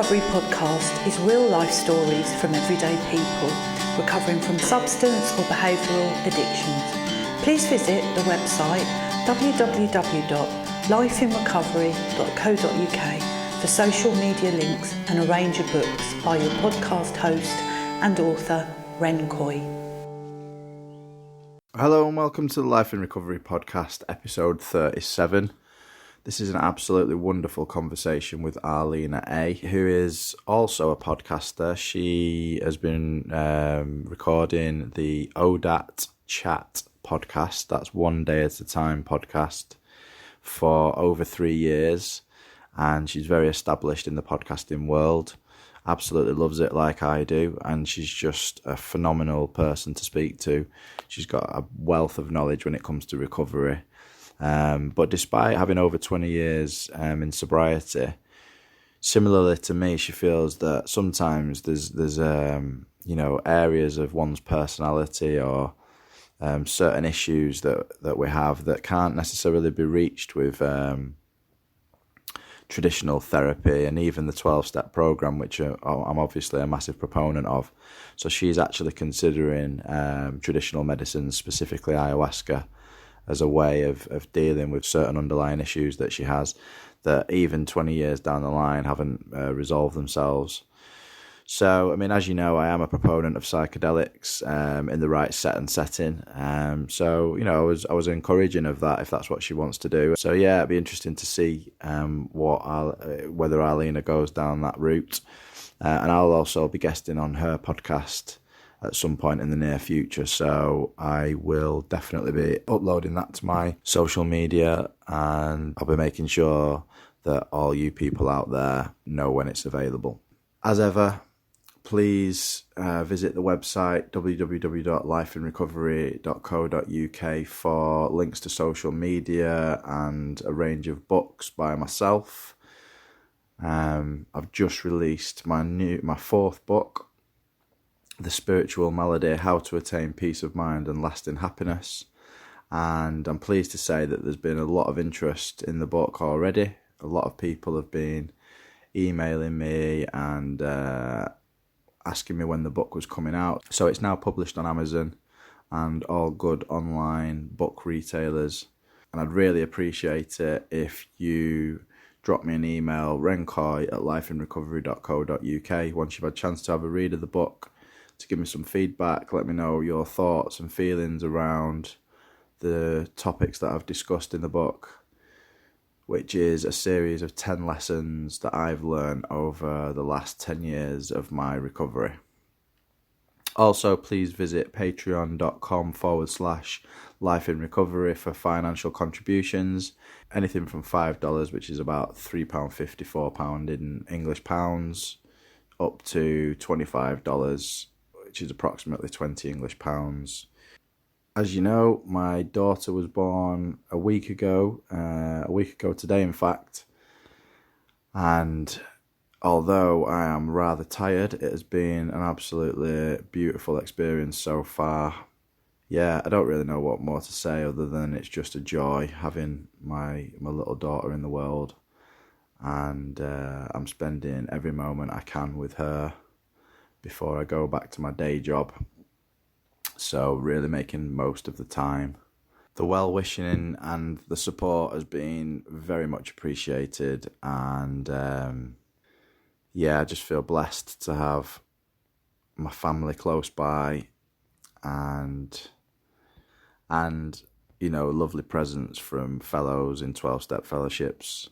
Recovery podcast is real life stories from everyday people recovering from substance or behavioural addictions. Please visit the website www.lifeinrecovery.co.uk for social media links and a range of books by your podcast host and author, Ren Coy. Hello and welcome to the Life in Recovery podcast, episode 37. This is an absolutely wonderful conversation with Arlina A, who is also a podcaster. She has been recording the ODAT Chat podcast, that's One Day at a Time podcast, for over 3 years. And she's very established in the podcasting world. Absolutely loves it like I do. And she's just a phenomenal person to speak to. She's got a wealth of knowledge when it comes to recovery. But despite having over 20 years in sobriety, similarly to me, she feels that sometimes there's areas of one's personality or certain issues that we have that can't necessarily be reached with traditional therapy and even the 12-step program, which I'm obviously a massive proponent of. So she's actually considering traditional medicines, specifically ayahuasca, as a way of dealing with certain underlying issues that she has that even 20 years down the line haven't resolved themselves. So, I mean, as you know, I am a proponent of psychedelics in the right setting. So, I was encouraging of that if that's what she wants to do. So, yeah, it'd be interesting to see whether Arlina goes down that route. And I'll also be guesting on her podcast at some point in the near future, so I will definitely be uploading that to my social media, and I'll be making sure that all you people out there know when it's available. As ever, please visit the website www.lifeinrecovery.co.uk for links to social media and a range of books by myself. I've just released my fourth book, The Spiritual Malady, How to Attain Peace of Mind and Lasting Happiness. And I'm pleased to say that there's been a lot of interest in the book already. A lot of people have been emailing me and asking me when the book was coming out. So it's now published on Amazon and all good online book retailers. And I'd really appreciate it if you drop me an email, rencoy@lifeinrecovery.co.uk, once you've had a chance to have a read of the book, to give me some feedback. Let me know your thoughts and feelings around the topics that I've discussed in the book, which is a series of 10 lessons that I've learned over the last 10 years of my recovery. Also, please visit patreon.com/lifeinrecovery for financial contributions. Anything from $5, which is about £3.50, £4 in English pounds, up to $25, which is approximately 20 English pounds. As you know, my daughter was born a week ago today, in fact. And although I am rather tired, it has been an absolutely beautiful experience so far. Yeah, I don't really know what more to say other than it's just a joy having my little daughter in the world. And I'm spending every moment I can with her before I go back to my day job. So really making most of the time. The well-wishing and the support has been very much appreciated, and I just feel blessed to have my family close by and lovely presence from fellows in 12-step fellowships,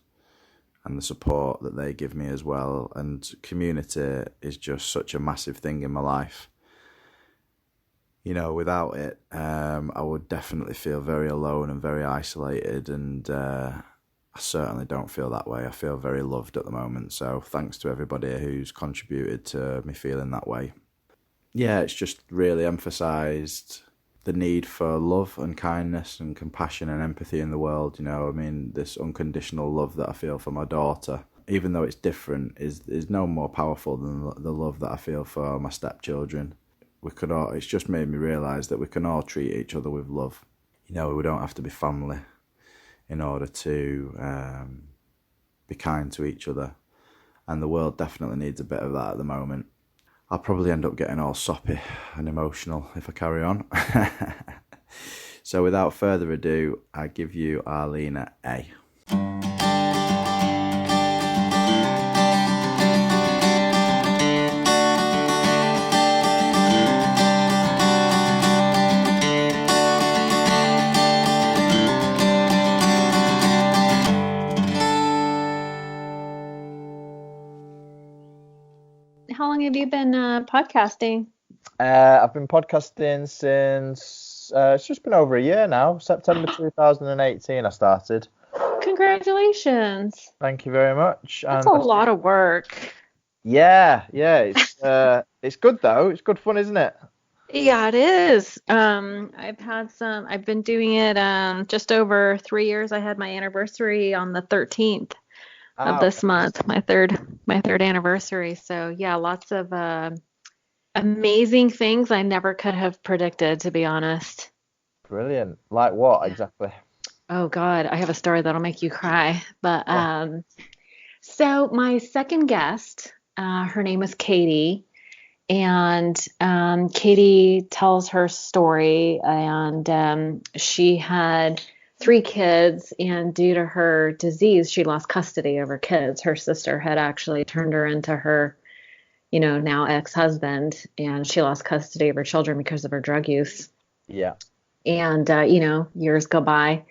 and the support that they give me as well. And community is just such a massive thing in my life. Without it, I would definitely feel very alone and very isolated, and I certainly don't feel that way. I feel very loved at the moment, so thanks to everybody who's contributed to me feeling that way. Yeah, it's just really emphasised the need for love and kindness and compassion and empathy in the world. This unconditional love that I feel for my daughter, even though it's different, is no more powerful than the love that I feel for my stepchildren. It's just made me realise that we can all treat each other with love. We don't have to be family in order to be kind to each other. and the world definitely needs a bit of that at the moment. I'll probably end up getting all soppy and emotional if I carry on. So without further ado, I give you Arlina A. How long have you been podcasting? I've been podcasting since it's just been over a year now. September 2018 I started. Congratulations. Thank you very much. That's a lot of work. Yeah, it's good though. It's good fun, isn't it? Yeah, it is. I've been doing it just over 3 years. I had my anniversary on the 13th of this month, my third anniversary. So yeah, lots of amazing things I never could have predicted, to be honest. Brilliant. Like what exactly? Oh God, I have a story that'll make you cry. But so my second guest, her name was Katie, and Katie tells her story, and she had 3 kids, and due to her disease, she lost custody of her kids. Her sister had actually turned her into her, now ex-husband, and she lost custody of her children because of her drug use. Yeah. And, years go by,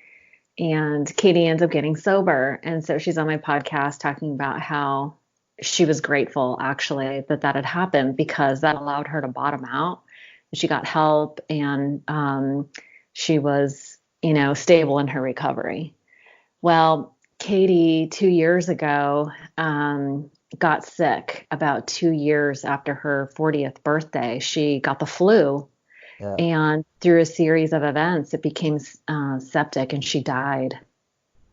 and Katie ends up getting sober. And so she's on my podcast talking about how she was grateful, actually, that had happened, because that allowed her to bottom out. She got help, and she was, stable in her recovery. Well, Katie, 2 years ago, got sick about 2 years after her 40th birthday. She got the flu. Yeah. And through a series of events, it became septic, and she died.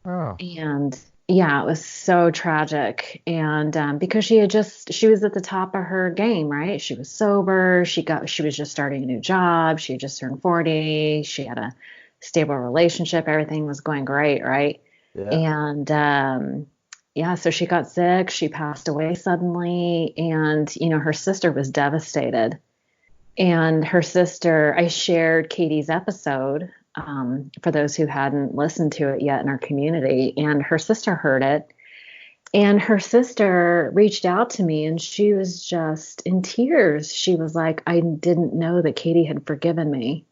Oh. And yeah, it was so tragic. And because she was at the top of her game, right? She was sober. She was just starting a new job. She had just turned 40. She had a stable relationship. Everything was going great, right? Yeah. And so she got sick. She passed away suddenly, and her sister was devastated. And her sister, I shared Katie's episode for those who hadn't listened to it yet in our community, and her sister heard it. And her sister reached out to me, and she was just in tears. She was like, I didn't know that Katie had forgiven me.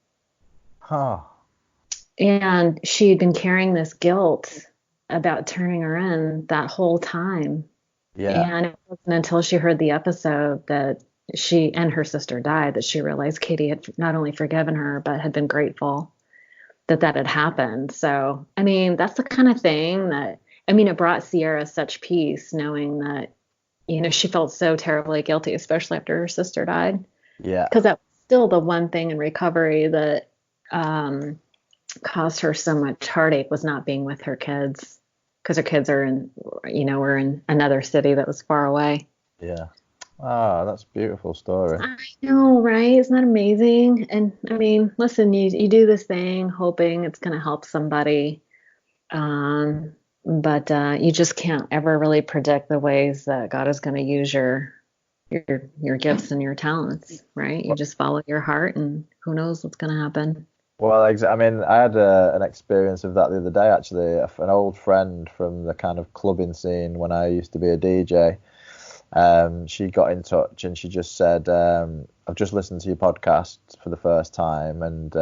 Huh. And she had been carrying this guilt about turning her in that whole time. Yeah. And it wasn't until she heard the episode that she and her sister died that she realized Katie had not only forgiven her, but had been grateful that had happened. So, I mean, that's the kind of thing that, it brought Sierra such peace, knowing that, she felt so terribly guilty, especially after her sister died. Yeah. Because that was still the one thing in recovery that caused her so much heartache, was not being with her kids, because her kids are were in another city that was far away. Yeah. Oh, that's a beautiful story. I know, right? Isn't that amazing? And listen, you do this thing hoping it's going to help somebody, but you just can't ever really predict the ways that God is going to use your gifts and your talents, right? You just follow your heart, and who knows what's going to happen. Well, I had an experience of that the other day, actually. An old friend from the kind of clubbing scene when I used to be a DJ. She got in touch, and she just said, I've just listened to your podcast for the first time, and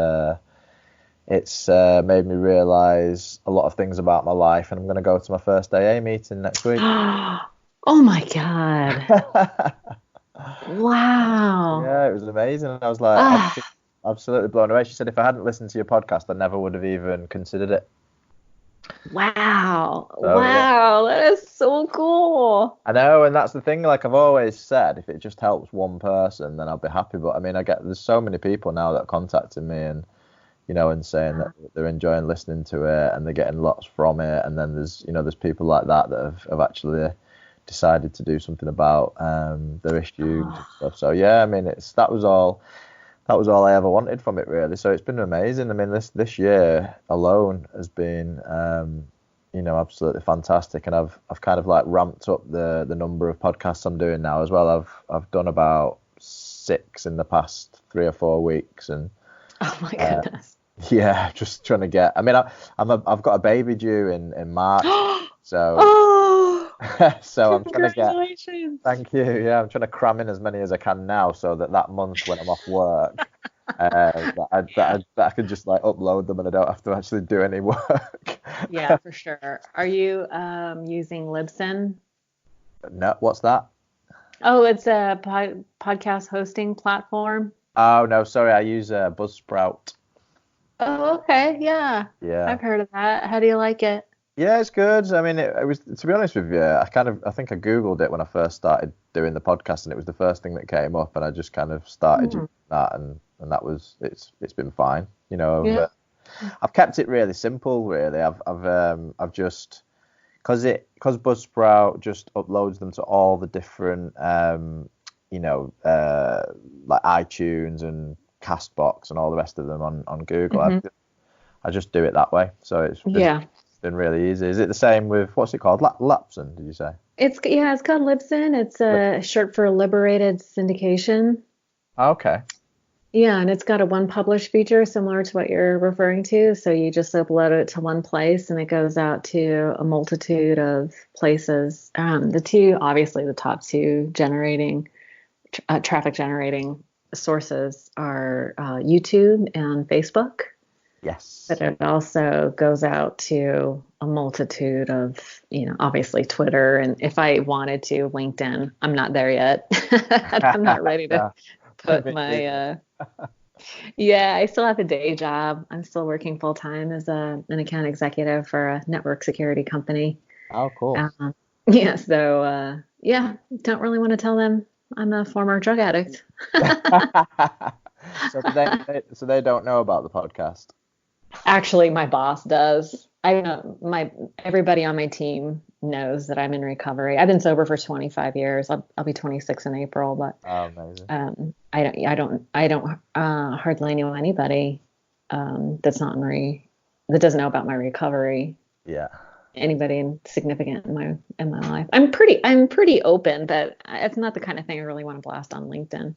it's made me realise a lot of things about my life, and I'm going to go to my first AA meeting next week. Oh my God. Wow. Yeah, it was amazing. And I was like, absolutely blown away. She said, if I hadn't listened to your podcast, I never would have even considered it. Wow. So, wow. Yeah. That is so cool. I know. And that's the thing. Like I've always said, if it just helps one person, then I'll be happy. But there's so many people now that are contacting me and, and saying that they're enjoying listening to it and they're getting lots from it. And then there's people like that have actually decided to do something about their issues and stuff. So yeah, that was all I ever wanted from it, really. So it's been amazing. This year alone has been absolutely fantastic. And I've kind of like ramped up the number of podcasts I'm doing now as well. I've done about 6 in the past 3 or 4 weeks, and Oh my goodness. yeah, just trying to get. I mean, I've got a baby due in March, so Oh, so I'm trying to get. congratulations. Thank you. Yeah, I'm trying to cram in as many as I can now, so that month when I'm off work, that I can just like upload them and I don't have to actually do any work. Yeah, for sure. Are you using Libsyn? No, what's that? Oh, it's a podcast hosting platform. Oh no, sorry, I use Buzzsprout. Oh, okay. Yeah. Yeah. I've heard of that. How do you like it? Yeah, it's good. I mean, it was, to be honest with you, I think I Googled it when I first started doing the podcast, and it was the first thing that came up, and I just kind of started using that, and that was, it's been fine. Yeah. I've kept it really simple, really. I've just, because Buzzsprout just uploads them to all the different, like iTunes and Castbox and all the rest of them on Google. I just do it that way. So it's been really easy. Is it the same with, what's it called? Lapson, did you say? It's called Libsyn. It's a short for Liberated Syndication. Okay. Yeah, and it's got a one publish feature similar to what you're referring to. So you just upload it to one place and it goes out to a multitude of places. The top two traffic generating sources are YouTube and Facebook. Yes. But it also goes out to a multitude of, obviously Twitter. And if I wanted to, LinkedIn. I'm not there yet. I'm not ready to put my, I still have a day job. I'm still working full time as an account executive for a network security company. Oh, cool. So don't really want to tell them I'm a former drug addict. So they don't know about the podcast. Actually, my boss does. I know everybody on my team knows that I'm in recovery. I've been sober for 25 years. I'll be 26 in April, but amazing. I don't hardly know anybody that doesn't know about my recovery. Yeah. Anybody significant in my life. I'm pretty open, but it's not the kind of thing I really want to blast on LinkedIn.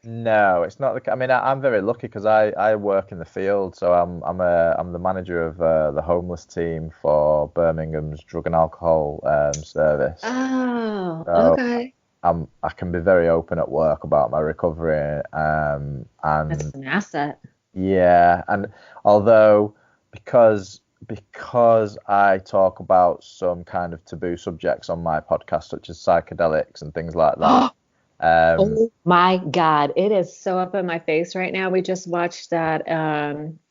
No, it's not. I mean, I'm very lucky because I work in the field, so I'm the manager of the homeless team for Birmingham's drug and alcohol service. Oh, so okay. I can be very open at work about my recovery, and that's an asset. Yeah, and although because I talk about some kind of taboo subjects on my podcast, such as psychedelics and things like that. Oh my God, it is so up in my face right now. We just watched that.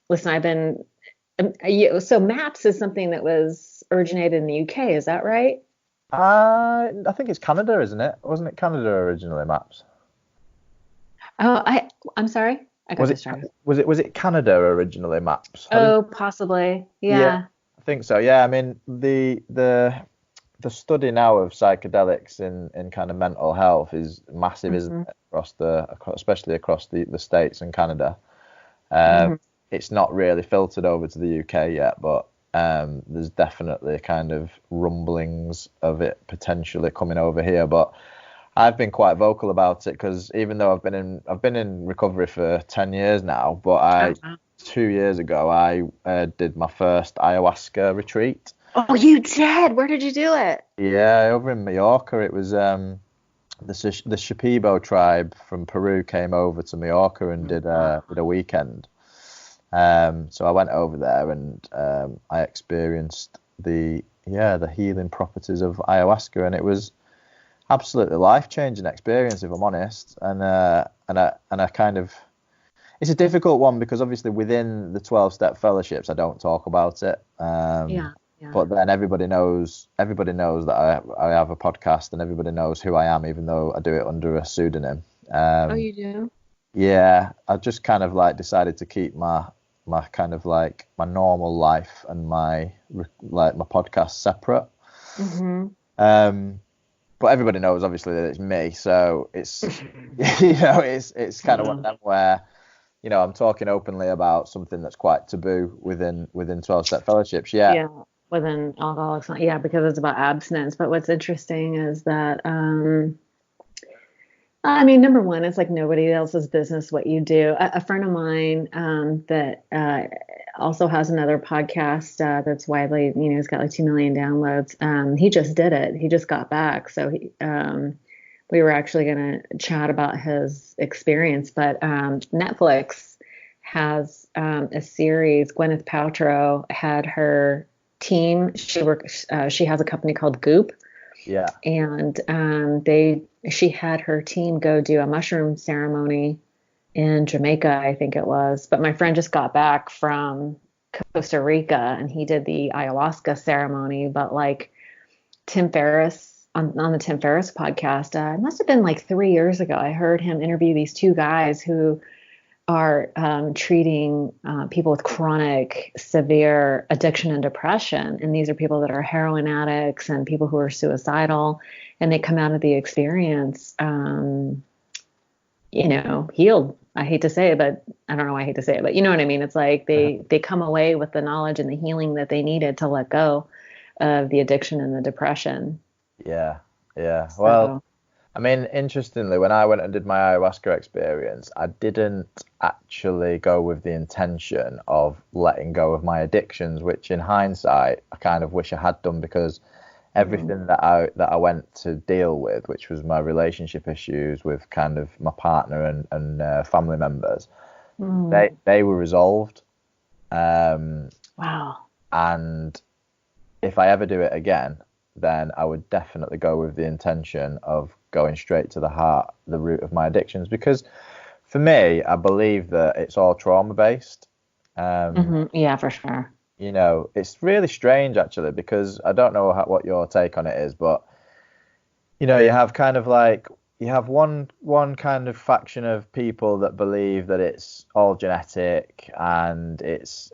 Listen, so MAPS is something that was originated in the UK. Is that right? I think it's Canada, isn't it? Wasn't it Canada originally, MAPS? Oh, I'm sorry. I got distracted. Was it Canada originally, MAPS? Possibly. Yeah. I think so. Yeah, I mean the study now of psychedelics in kind of mental health is massive, isn't it? Especially across the States and Canada. It's not really filtered over to the UK yet, but there's definitely kind of rumblings of it potentially coming over here. But I've been quite vocal about it because even though I've been in recovery for 10 years now, but 2 years ago I did my first ayahuasca retreat. Oh, you did? Where did you do it? Yeah, over in Mallorca. It was the Shipibo tribe from Peru came over to Mallorca and did a weekend. So I went over there and I experienced the healing properties of ayahuasca, and it was absolutely life-changing experience, if I'm honest. And I kind of, it's a difficult one because obviously within the 12-step fellowships I don't talk about it. But then everybody knows that I have a podcast, and everybody knows who I am, even though I do it under a pseudonym. Oh, you do? Yeah, I just kind of like decided to keep my kind of like my normal life and my podcast separate. But everybody knows obviously that it's me, so it's it's kind of one of them where I'm talking openly about something that's quite taboo within 12-step fellowships. Yeah. with an alcoholics, yeah, because it's about abstinence. But what's interesting is that, I mean, number one, it's like nobody else's business what you do. A friend of mine that also has another podcast that's widely, he's got like 2 million downloads. He just did it. He just got back. So we were actually going to chat about his experience. But Netflix has a series. Gwyneth Paltrow had her team. She has a company called Goop. Yeah. And she had her team go do a mushroom ceremony in Jamaica, I think it was. But my friend just got back from Costa Rica and he did the ayahuasca ceremony. But like Tim Ferriss on the Tim Ferriss podcast, it must have been like 3 years ago. I heard him interview these two guys who are treating people with chronic, severe addiction and depression. And these are people that are heroin addicts and people who are suicidal. And they come out of the experience, healed. I hate to say it, but I don't know why I hate to say it, but you know what I mean? It's like they come away with the knowledge and the healing that they needed to let go of the addiction and the depression. Yeah. Yeah. So, Well, I mean, interestingly, when I went and did my ayahuasca experience, I didn't actually go with the intention of letting go of my addictions, which in hindsight, I kind of wish I had done, because everything that I went to deal with, which was my relationship issues with kind of my partner and family members, they were resolved. wow. And if I ever do it again, then I would definitely go with the intention of going straight to the heart, the root of my addictions, because for me, I believe that it's all trauma based. Yeah, for sure. It's really strange actually, because I don't know what your take on it is, but you have kind of like, you have one kind of faction of people that believe that it's all genetic and it's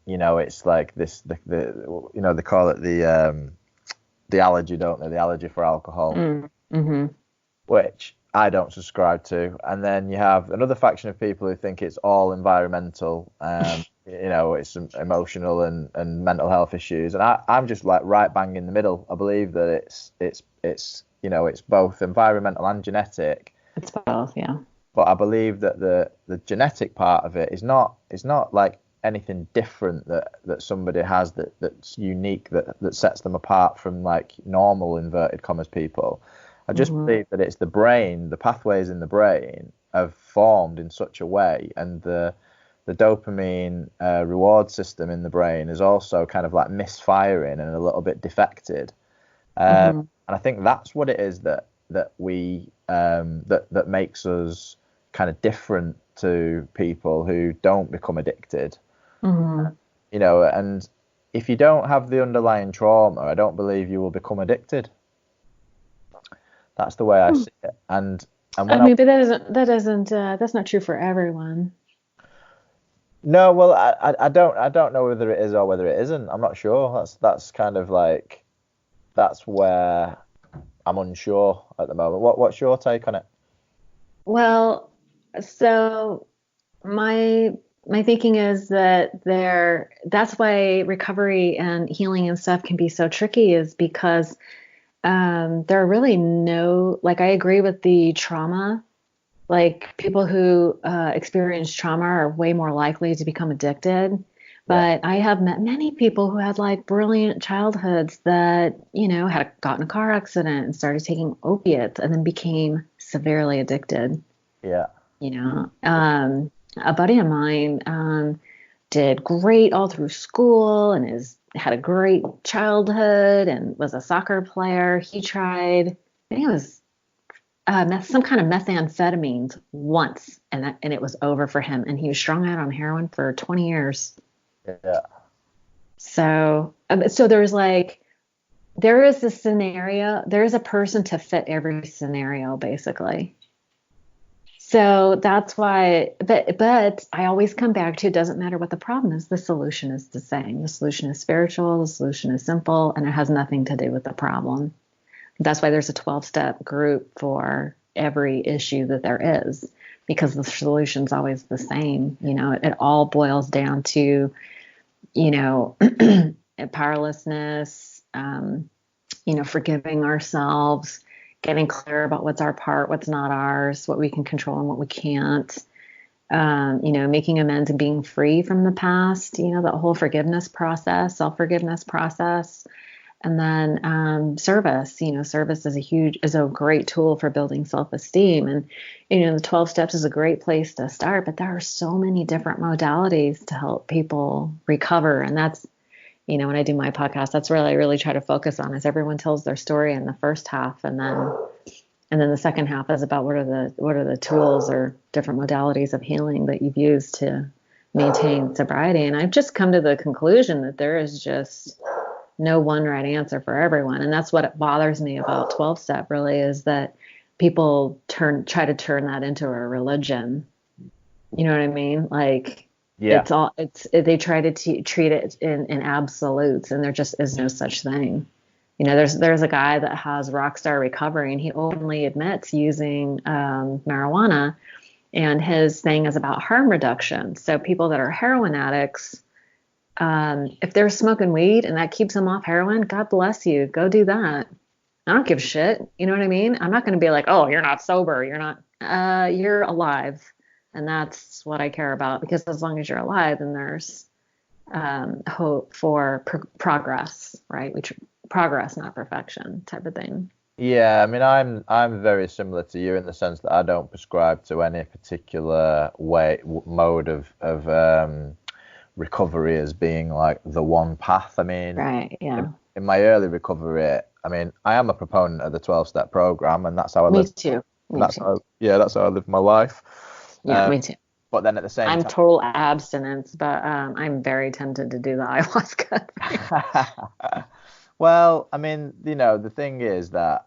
it's like this they call it the allergy, don't they? The allergy for alcohol, which I don't subscribe to. And then you have another faction of people who think it's all environmental, it's emotional and mental health issues. And I'm just like right bang in the middle. I believe that it's both environmental and genetic. It's both, yeah. But I believe that the genetic part of it is not like anything different that somebody has that's unique, that sets them apart from like normal inverted commas people. I just believe that it's the brain, the pathways in the brain have formed in such a way, and the dopamine reward system in the brain is also kind of like misfiring and a little bit defected. And I think that's what it is that we that makes us kind of different to people who don't become addicted. And if you don't have the underlying trauma, I don't believe you will become addicted. That's the way I see it. And but that's not true for everyone. No, well, I don't know whether it is or whether it isn't. I'm not sure. That's kind of like, that's where I'm unsure at the moment. What's your take on it? Well, so my thinking is that that's why recovery and healing and stuff can be so tricky, is because there are really I agree with the trauma. Like people who experience trauma are way more likely to become addicted. But I have met many people who had like brilliant childhoods that, had gotten in a car accident and started taking opiates and then became severely addicted. Yeah. A buddy of mine did great all through school and had a great childhood and was a soccer player. He tried, I think it was some kind of methamphetamines once, and it was over for him. And he was strung out on heroin for 20 years. Yeah. So there is this scenario, there is a person to fit every scenario, basically. So that's why, but I always come back to, it doesn't matter what the problem is, the solution is the same. The solution is spiritual, the solution is simple, and it has nothing to do with the problem. That's why there's a 12-step group for every issue that there is, because the solution's always the same. It all boils down to, powerlessness, forgiving ourselves, getting clear about what's our part, what's not ours, what we can control and what we can't. Making amends and being free from the past, that whole forgiveness process, self-forgiveness process. And then service, service is a great tool for building self-esteem. And, the 12 steps is a great place to start, but there are so many different modalities to help people recover. And that's, when I do my podcast, that's what I really try to focus on, is everyone tells their story in the first half. And then the second half is about what are the tools or different modalities of healing that you've used to maintain sobriety. And I've just come to the conclusion that there is just no one right answer for everyone. And that's what bothers me about 12-step really, is that people try to turn that into a religion. You know what I mean? Like, yeah, they try to treat it in absolutes, and there just is no such thing. There's a guy that has Rockstar Recovery, and he openly admits using marijuana, and his thing is about harm reduction. So people that are heroin addicts, if they're smoking weed and that keeps them off heroin, God bless you, go do that. I don't give a shit. You know what I mean? I'm not going to be like, oh, you're not sober. You're not, you're alive. And that's what I care about, because as long as you're alive, then there's hope for progress, right? Progress, not perfection, type of thing. Yeah, I mean, I'm very similar to you in the sense that I don't prescribe to any particular mode of recovery as being like the one path. I mean, right, yeah. In my early recovery, I mean, I am a proponent of the 12-step program, and that's how I live. Me too. That's how I live my life. Yeah, me too. But then at the same time, I'm total abstinence, but I'm very tempted to do the ayahuasca thing. Well, I mean, the thing is that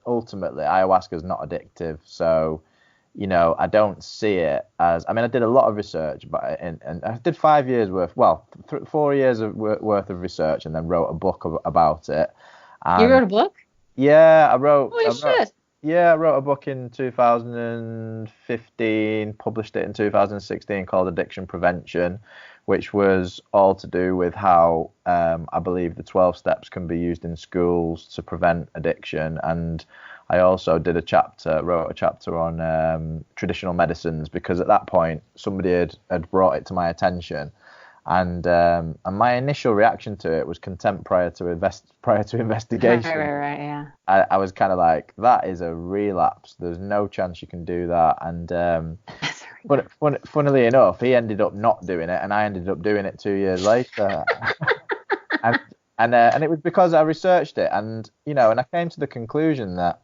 ultimately ayahuasca is not addictive. So, I don't see it as, I mean, I did a lot of research, and I did 5 years worth, 4 years worth of research, and then wrote a book about it. You wrote a book? Yeah, I wrote. Holy shit. Yeah, I wrote a book in 2015, published it in 2016, called Addiction Prevention, which was all to do with how I believe the 12 steps can be used in schools to prevent addiction. And I also wrote a chapter on traditional medicines, because at that point somebody had brought it to my attention. And my initial reaction to it was contempt prior to investigation. Right, yeah. I was kind of like, that is a relapse. There's no chance you can do that. And but funnily enough, he ended up not doing it, and I ended up doing it 2 years later. and it was because I researched it, and and I came to the conclusion that,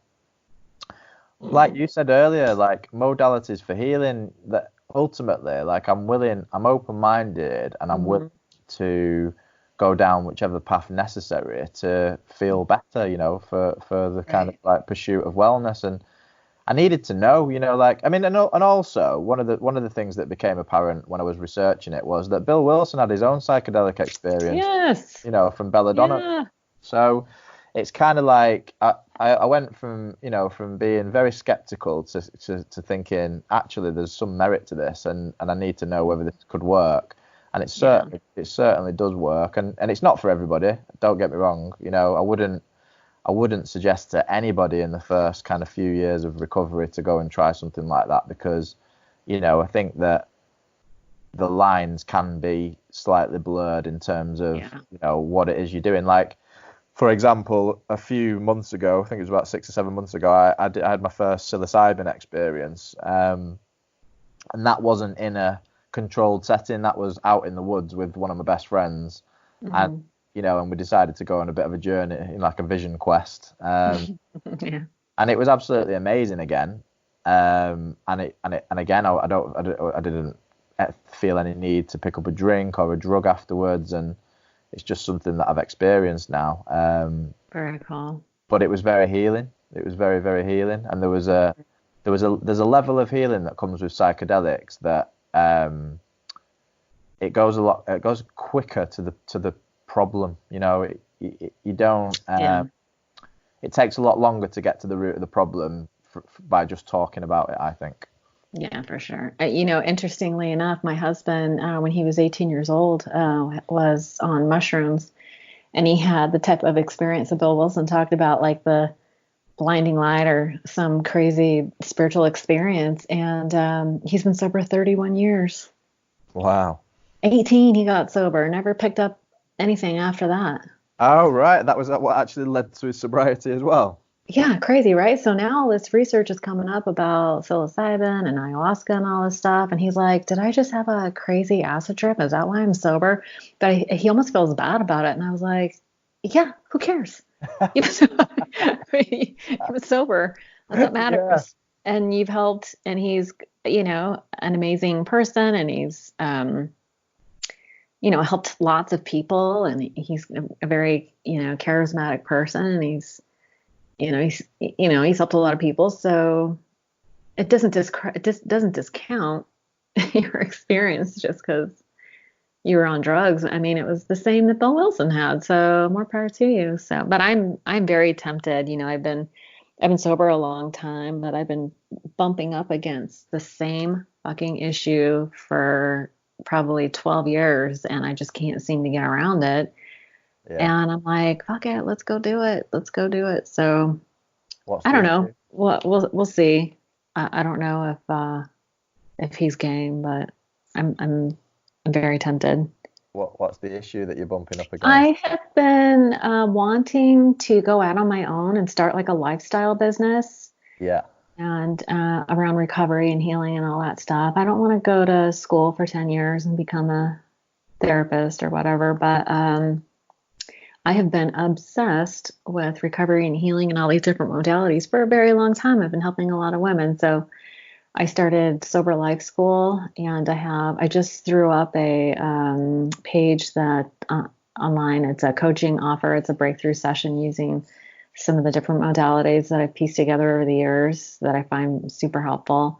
like you said earlier, like modalities for healing, that ultimately, like, I'm open-minded, and I'm willing to go down whichever path necessary to feel better, for the kind of like pursuit of wellness. And I needed to know, like, I mean, and also one of the things that became apparent when I was researching it was that Bill Wilson had his own psychedelic experience. Yes. From belladonna. Yeah. So it's kind of like I went from being very skeptical to thinking, actually there's some merit to this, and I need to know whether this could work. And it certainly does work, and it's not for everybody, don't get me wrong. I wouldn't suggest to anybody in the first kind of few years of recovery to go and try something like that, because I think that the lines can be slightly blurred in terms of what it is you're doing. Like, for example, a few months ago, I think it was about 6 or 7 months ago, I had my first psilocybin experience, and that wasn't in a controlled setting. That was out in the woods with one of my best friends, and and we decided to go on a bit of a journey, like a vision quest, and it was absolutely amazing again. And again, I didn't feel any need to pick up a drink or a drug afterwards, and it's just something that I've experienced now. Very cool. But it was very healing. It was very, very healing, and there's a level of healing that comes with psychedelics that it goes quicker to the problem. You don't. It takes a lot longer to get to the root of the problem by just talking about it, I think. Yeah, for sure. Interestingly enough, my husband, when he was 18 years old, was on mushrooms, And he had the type of experience that Bill Wilson talked about, like the blinding light or some crazy spiritual experience. And he's been sober 31 years. Wow. 18, he got sober, never picked up anything after that. Oh, right. That was what actually led to his sobriety as well. Yeah, crazy, right? So now all this research is coming up about psilocybin and ayahuasca and all this stuff. And he's like, did I just have a crazy acid trip? Is that why I'm sober? But he almost feels bad about it. And I was like, yeah, who cares? He was, he was sober. That's what matters. Yeah. And you've helped, and he's, an amazing person, and he's, helped lots of people, and he's a very, charismatic person, and he's helped a lot of people. So it doesn't discount your experience just because you were on drugs. I mean, it was the same that Bill Wilson had. So more power to you. So, but I'm very tempted. I've been sober a long time, but I've been bumping up against the same fucking issue for probably 12 years, and I just can't seem to get around it. Yeah. And I'm like, fuck it, let's go do it. So I don't know. We'll see. I don't know if he's game, but I'm very tempted. What's the issue that you're bumping up against? I have been wanting to go out on my own and start like a lifestyle business. Yeah. And around recovery and healing and all that stuff. I don't want to go to school for 10 years and become a therapist or whatever, but I have been obsessed with recovery and healing and all these different modalities for a very long time. I've been helping a lot of women. So I started Sober Life School, and I just threw up a page that online. It's a coaching offer. It's a breakthrough session using some of the different modalities that I've pieced together over the years that I find super helpful.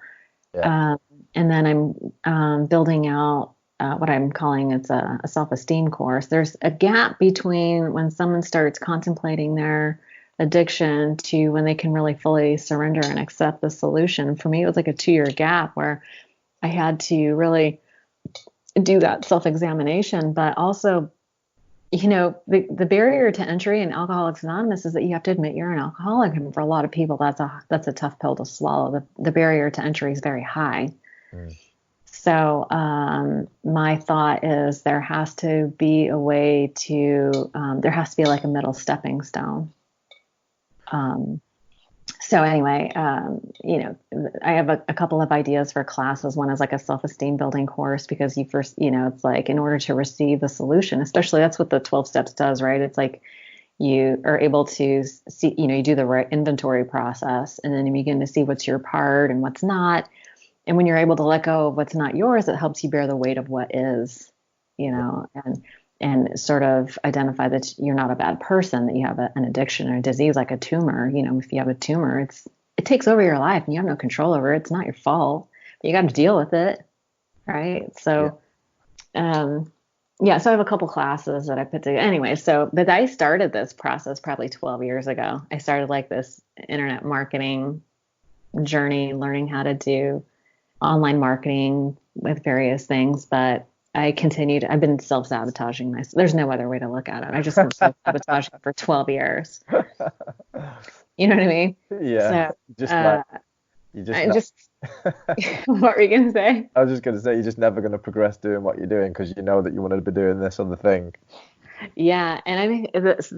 Yeah. And then I'm building out what I'm calling it's a self-esteem course. There's a gap between when someone starts contemplating their addiction to when they can really fully surrender and accept the solution. For me, it was like a 2-year gap where I had to really do that self-examination, but also, the barrier to entry in Alcoholics Anonymous is that you have to admit you're an alcoholic. And for a lot of people, that's a tough pill to swallow. The barrier to entry is very high. Mm. So my thought is there has to be a way to, there has to be like a middle stepping stone. So anyway, I have a couple of ideas for classes. One is like a self-esteem building course, because you first, it's like in order to receive the solution, especially that's what the 12 steps does, right? It's like you are able to see, you do the right inventory process, and then you begin to see what's your part and what's not. And when you're able to let go of what's not yours, it helps you bear the weight of what is, and sort of identify that you're not a bad person, that you have an addiction or a disease like a tumor. If you have a tumor, it takes over your life and you have no control over it. It's not your fault, but you got to deal with it. Right. So, so I have a couple classes that I put together anyway. But I started this process probably 12 years ago. I started like this internet marketing journey, learning how to do online marketing with various things, but I've been self-sabotaging myself. There's no other way to look at it. I just been self-sabotaging for 12 years. You know what I mean? Yeah. So, what were you going to say? I was just going to say, you're just never going to progress doing what you're doing because you know that you want to be doing this other thing. Yeah. And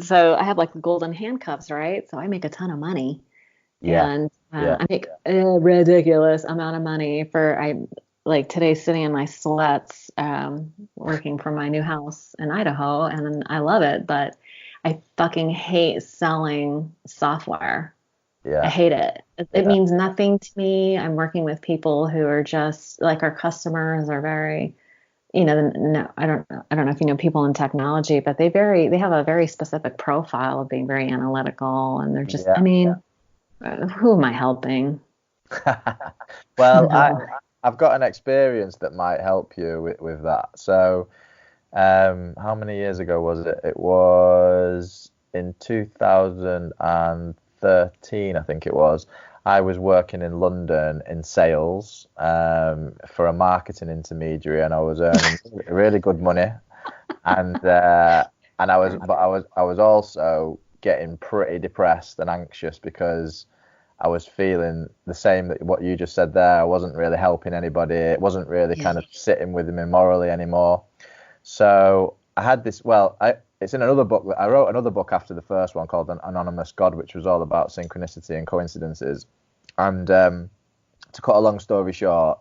so I have like the golden handcuffs, right? So I make a ton of money. Yeah. And I make a ridiculous amount of money like today sitting in my sweats, working for my new house in Idaho, and I love it, but I fucking hate selling software. Yeah. I hate it. It means nothing to me. I'm working with people who are just like, our customers are very, I don't know if you know people in technology, but they have a very specific profile of being very analytical, and they're just, who am I helping? Well, I've got an experience that might help you with that. So, how many years ago was it? It was in 2013, I think it was. I was working in London in sales for a marketing intermediary, and I was earning really good money. And I was also getting pretty depressed and anxious because I was feeling the same that what you just said there. I wasn't really helping anybody. It wasn't really kind of sitting with me morally anymore. So I had this. Well, it's in another book. I wrote another book after the first one called Anonymous God, which was all about synchronicity and coincidences. And to cut a long story short,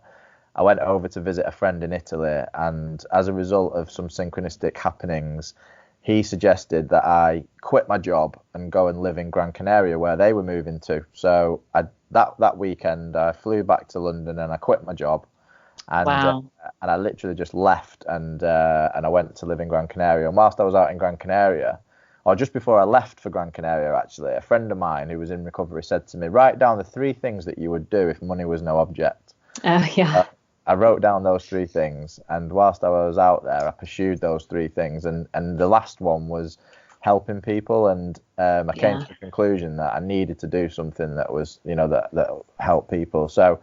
I went over to visit a friend in Italy, and as a result of some synchronistic happenings, he suggested that I quit my job and go and live in Gran Canaria, where they were moving to. So that weekend, I flew back to London and I quit my job, and and I literally just left and I went to live in Gran Canaria. And whilst I was out in Gran Canaria, or just before I left for Gran Canaria, actually, a friend of mine who was in recovery said to me, "Write down the 3 things that you would do if money was no object." I wrote down those 3 things, and whilst I was out there, I pursued those 3 things, and the last one was helping people, and I came to the conclusion that I needed to do something that was, that helped people. So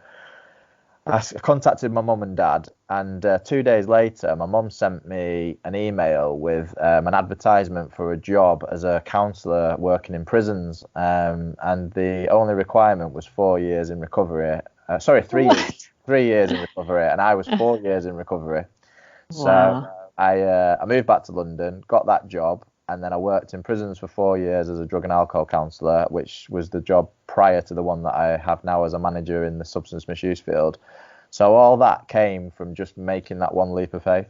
I contacted my mum and dad, and 2 days later, my mum sent me an email with an advertisement for a job as a counsellor working in prisons, and the only requirement was 4 years in recovery. 3 years. 3 years in recovery, and I was 4 years in recovery. So I moved back to London, got that job, and then I worked in prisons for 4 years as a drug and alcohol counsellor, which was the job prior to the one that I have now as a manager in the substance misuse field. So all that came from just making that one leap of faith.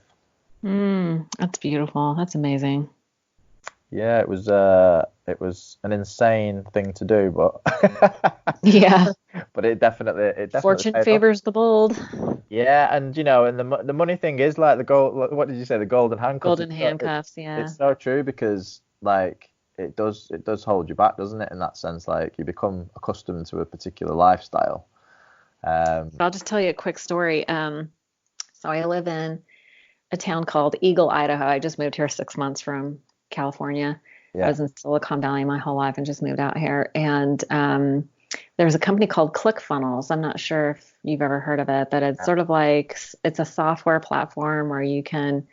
That's beautiful. That's amazing. Yeah, it was an insane thing to do, but but it definitely fortune favors the bold. Yeah, and and the money thing is like the gold. What did you say? The golden handcuffs. Golden handcuffs. It's so true, because like it does hold you back, doesn't it? In that sense, like you become accustomed to a particular lifestyle. I'll just tell you a quick story. So I live in a town called Eagle, Idaho. I just moved here 6 months from California. I was in Silicon Valley my whole life and just moved out here. And there's a company called ClickFunnels. I'm not sure if you've ever heard of it, but it's sort of like, it's a software platform where you can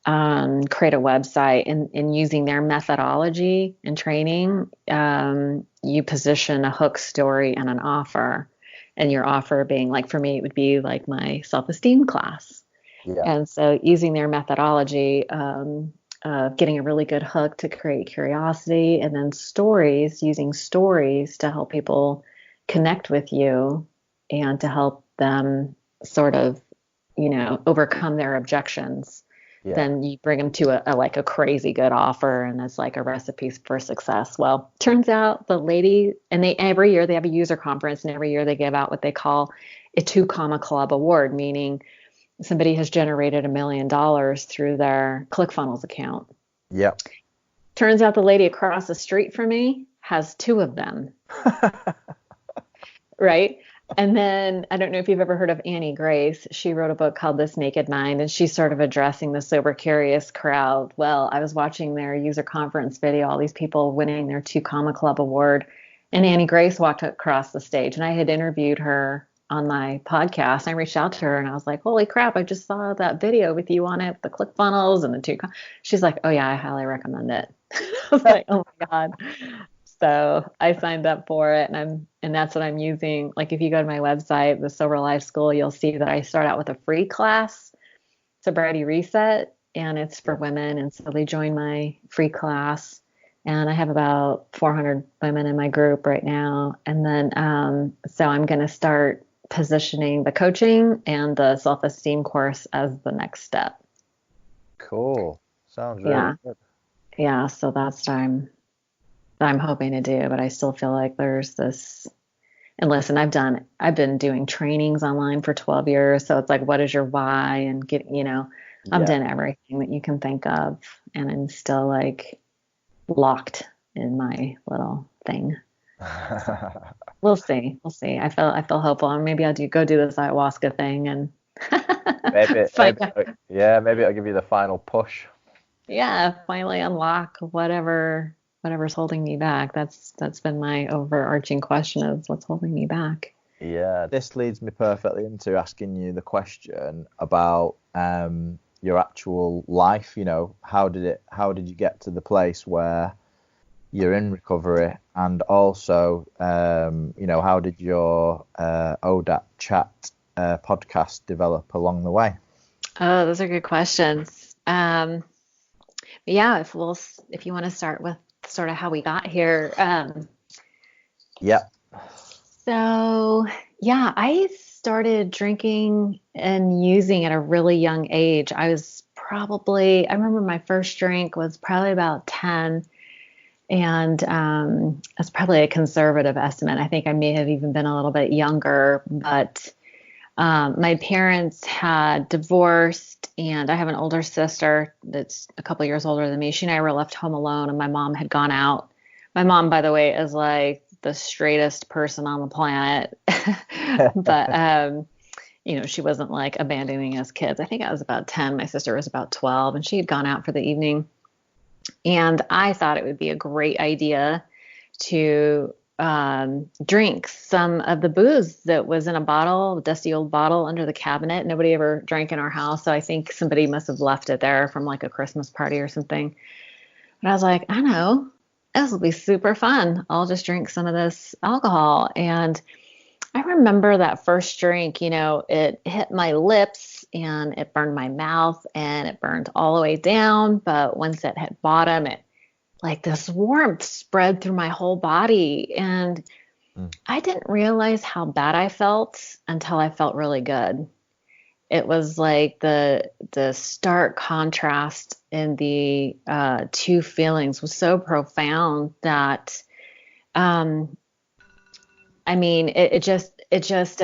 create a website, and using their methodology and training, you position a hook story and an offer. And your offer being, like, for me, it would be like my self-esteem class. And so using their methodology, getting a really good hook to create curiosity, and then using stories to help people connect with you and to help them sort of, overcome their objections. Then you bring them to a crazy good offer, and it's like a recipe for success. Well, turns out the lady, and every year they have a user conference, and every year they give out what they call a 2 Comma Club award, meaning somebody has generated $1 million through their ClickFunnels account. Turns out the lady across the street from me has 2 of them. Right? And then, I don't know if you've ever heard of Annie Grace. She wrote a book called This Naked Mind, and she's sort of addressing the sober curious crowd. Well, I was watching their user conference video, all these people winning their 2 Comma Club award, and Annie Grace walked across the stage, and I had interviewed her on my podcast. I reached out to her and I was like, holy crap, I just saw that video with you on it, the ClickFunnels and the 2. She's like, oh yeah, I highly recommend it. I was like, oh my God. So I signed up for it, and that's what I'm using. Like, if you go to my website, the Sober Life School, you'll see that I start out with a free class, Sobriety Reset, and it's for women. And so they join my free class, and I have about 400 women in my group right now. And then, so I'm going to start positioning the coaching and the self-esteem course as the next step. Cool. Sounds really good. Yeah. So that's what I'm hoping to do, but I still feel like there's this, and listen, I've been doing trainings online for 12 years. So it's like, what is your why? And I've done everything that you can think of, and I'm still like locked in my little thing. We'll see. I feel hopeful. Maybe I'll go do this ayahuasca thing, and maybe it'll give you the final push. Yeah, finally unlock whatever's holding me back. That's been my overarching question, of what's holding me back. Yeah, this leads me perfectly into asking you the question about your actual life. You know, how did you get to the place where you're in recovery, and also, you know, how did your ODAT chat podcast develop along the way? Oh, those are good questions. Yeah, if you want to start with sort of how we got here. Yeah. So yeah, I started drinking and using at a really young age. I remember my first drink was probably about 10. And that's probably a conservative estimate. I think I may have even been a little bit younger, but my parents had divorced, and I have an older sister that's a couple years older than me. She and I were left home alone, and my mom had gone out. My mom, by the way, is like the straightest person on the planet, but you know, she wasn't like abandoning us kids. I think I was about 10. My sister was about 12, and she had gone out for the evening. And I thought it would be a great idea to drink some of the booze that was in a bottle, a dusty old bottle under the cabinet. Nobody ever drank in our house, so I think somebody must have left it there from like a Christmas party or something. And I was like, I know, this will be super fun. I'll just drink some of this alcohol. And I remember that first drink, you know, it hit my lips and it burned my mouth and it burned all the way down. But once it hit bottom, it like this warmth spread through my whole body. And I didn't realize how bad I felt until I felt really good. It was like the stark contrast in the two feelings was so profound that I mean, it just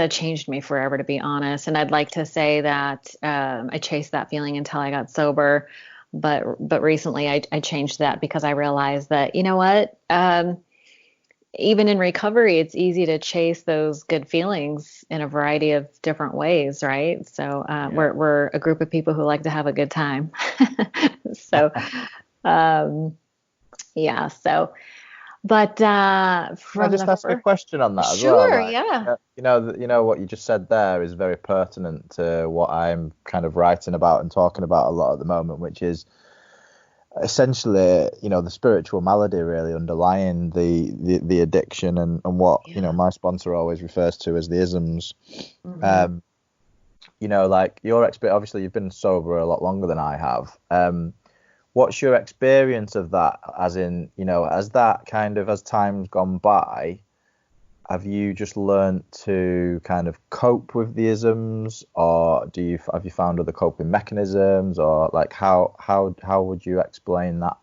changed me forever, to be honest. And I'd like to say that I chased that feeling until I got sober, but recently I changed that because I realized that, you know what, even in recovery, it's easy to chase those good feelings in a variety of different ways, right? So we're a group of people who like to have a good time. So yeah, so. But Can I just ask a question on that as well? Sure, Like, yeah. you know what you just said there is very pertinent to what I'm kind of writing about and talking about a lot at the moment, which is essentially, you know, the spiritual malady really underlying the addiction and what, you know, my sponsor always refers to as the isms. Mm-hmm. You know, like your experience, obviously you've been sober a lot longer than I have. What's your experience of that? As in, you know, as time's gone by, have you just learned to kind of cope with the isms, or have you found other coping mechanisms, or like how would you explain that?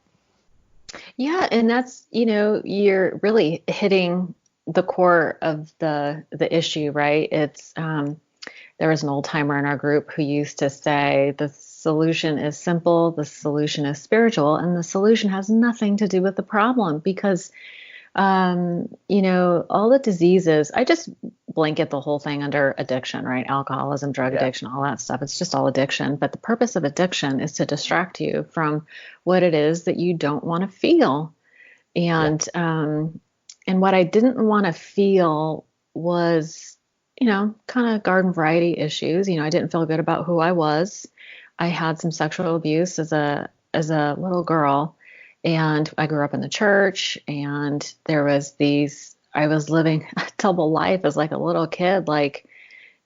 Yeah, and that's, you know, you're really hitting the core of the issue, right? It's there was an old timer in our group who used to say the solution is simple, the solution is spiritual, and the solution has nothing to do with the problem because you know, all the diseases, I just blanket the whole thing under addiction, right? Alcoholism, drug addiction, all that stuff. It's just all addiction. But the purpose of addiction is to distract you from what it is that you don't want to feel. And what I didn't want to feel was, you know, kind of garden variety issues. You know, I didn't feel good about who I was. I had some sexual abuse as a little girl, and I grew up in the church, and there was I was living a double life as like a little kid, like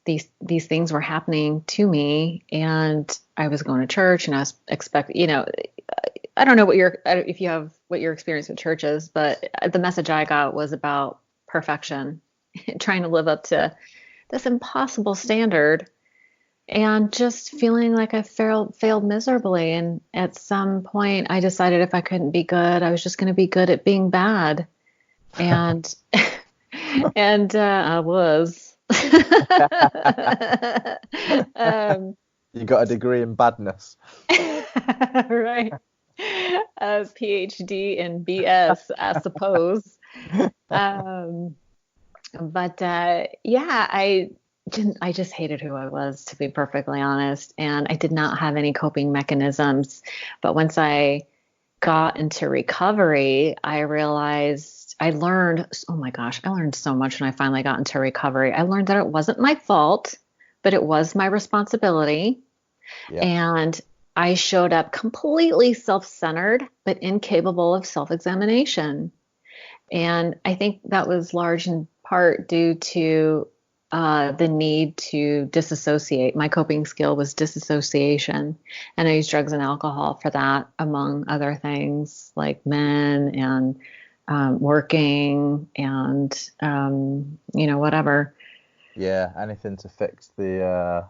these things were happening to me, and I was going to church, and I was you know, I don't know what if you have what your experience with church is, but the message I got was about perfection, trying to live up to this impossible standard, and just feeling like I failed miserably. And at some point, I decided if I couldn't be good, I was just going to be good at being bad. And I was. You got a degree in badness. Right. A PhD in BS, I suppose. But I just hated who I was, to be perfectly honest. And I did not have any coping mechanisms. But once I got into recovery, I realized I learned so much when I finally got into recovery. I learned that it wasn't my fault, but it was my responsibility. Yeah. And I showed up completely self-centered, but incapable of self-examination. And I think that was large in part due to the need to disassociate. My coping skill was disassociation, and I used drugs and alcohol for that, among other things like men and working and whatever. Yeah, anything to fix the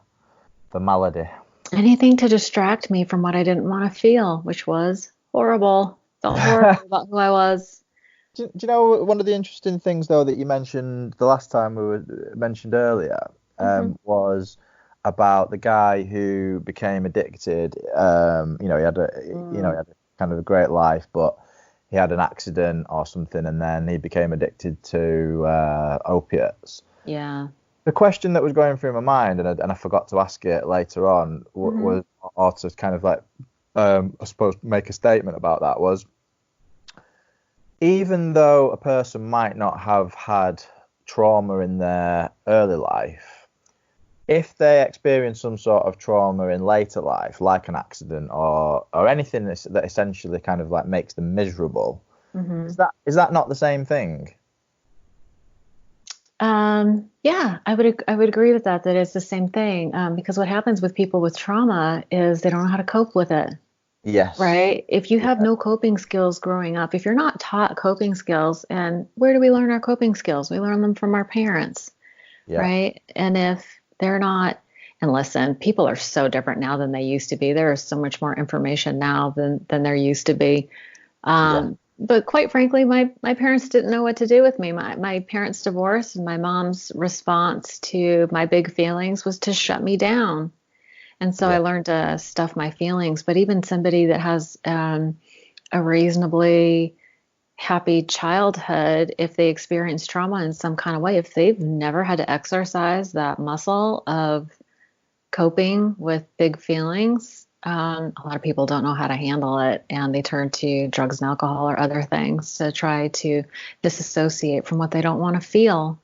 malady. Anything to distract me from what I didn't want to feel, which was horrible. Felt horrible about who I was. Do you know one of the interesting things though that you mentioned the last time mentioned earlier was about the guy who became addicted. He had a kind of a great life, but he had an accident or something, and then he became addicted to opiates. Yeah. The question that was going through my mind, and I forgot to ask it later on, was, or to kind of like, I suppose, make a statement about that, was, even though a person might not have had trauma in their early life, if they experience some sort of trauma in later life, like an accident or anything that essentially kind of like makes them miserable, is that not the same thing? Yeah, I would agree with that it's the same thing. Because what happens with people with trauma is they don't know how to cope with it. Yes. Right. If you have no coping skills growing up, if you're not taught coping skills, and where do we learn our coping skills? We learn them from our parents. Yeah. Right. And if they're not, and listen, people are so different now than they used to be. There is so much more information now than there used to be. But quite frankly, my parents didn't know what to do with me. My parents divorced, and my mom's response to my big feelings was to shut me down. And so I learned to stuff my feelings. But even somebody that has a reasonably happy childhood, if they experience trauma in some kind of way, if they've never had to exercise that muscle of coping with big feelings, a lot of people don't know how to handle it, and they turn to drugs and alcohol or other things to try to disassociate from what they don't want to feel.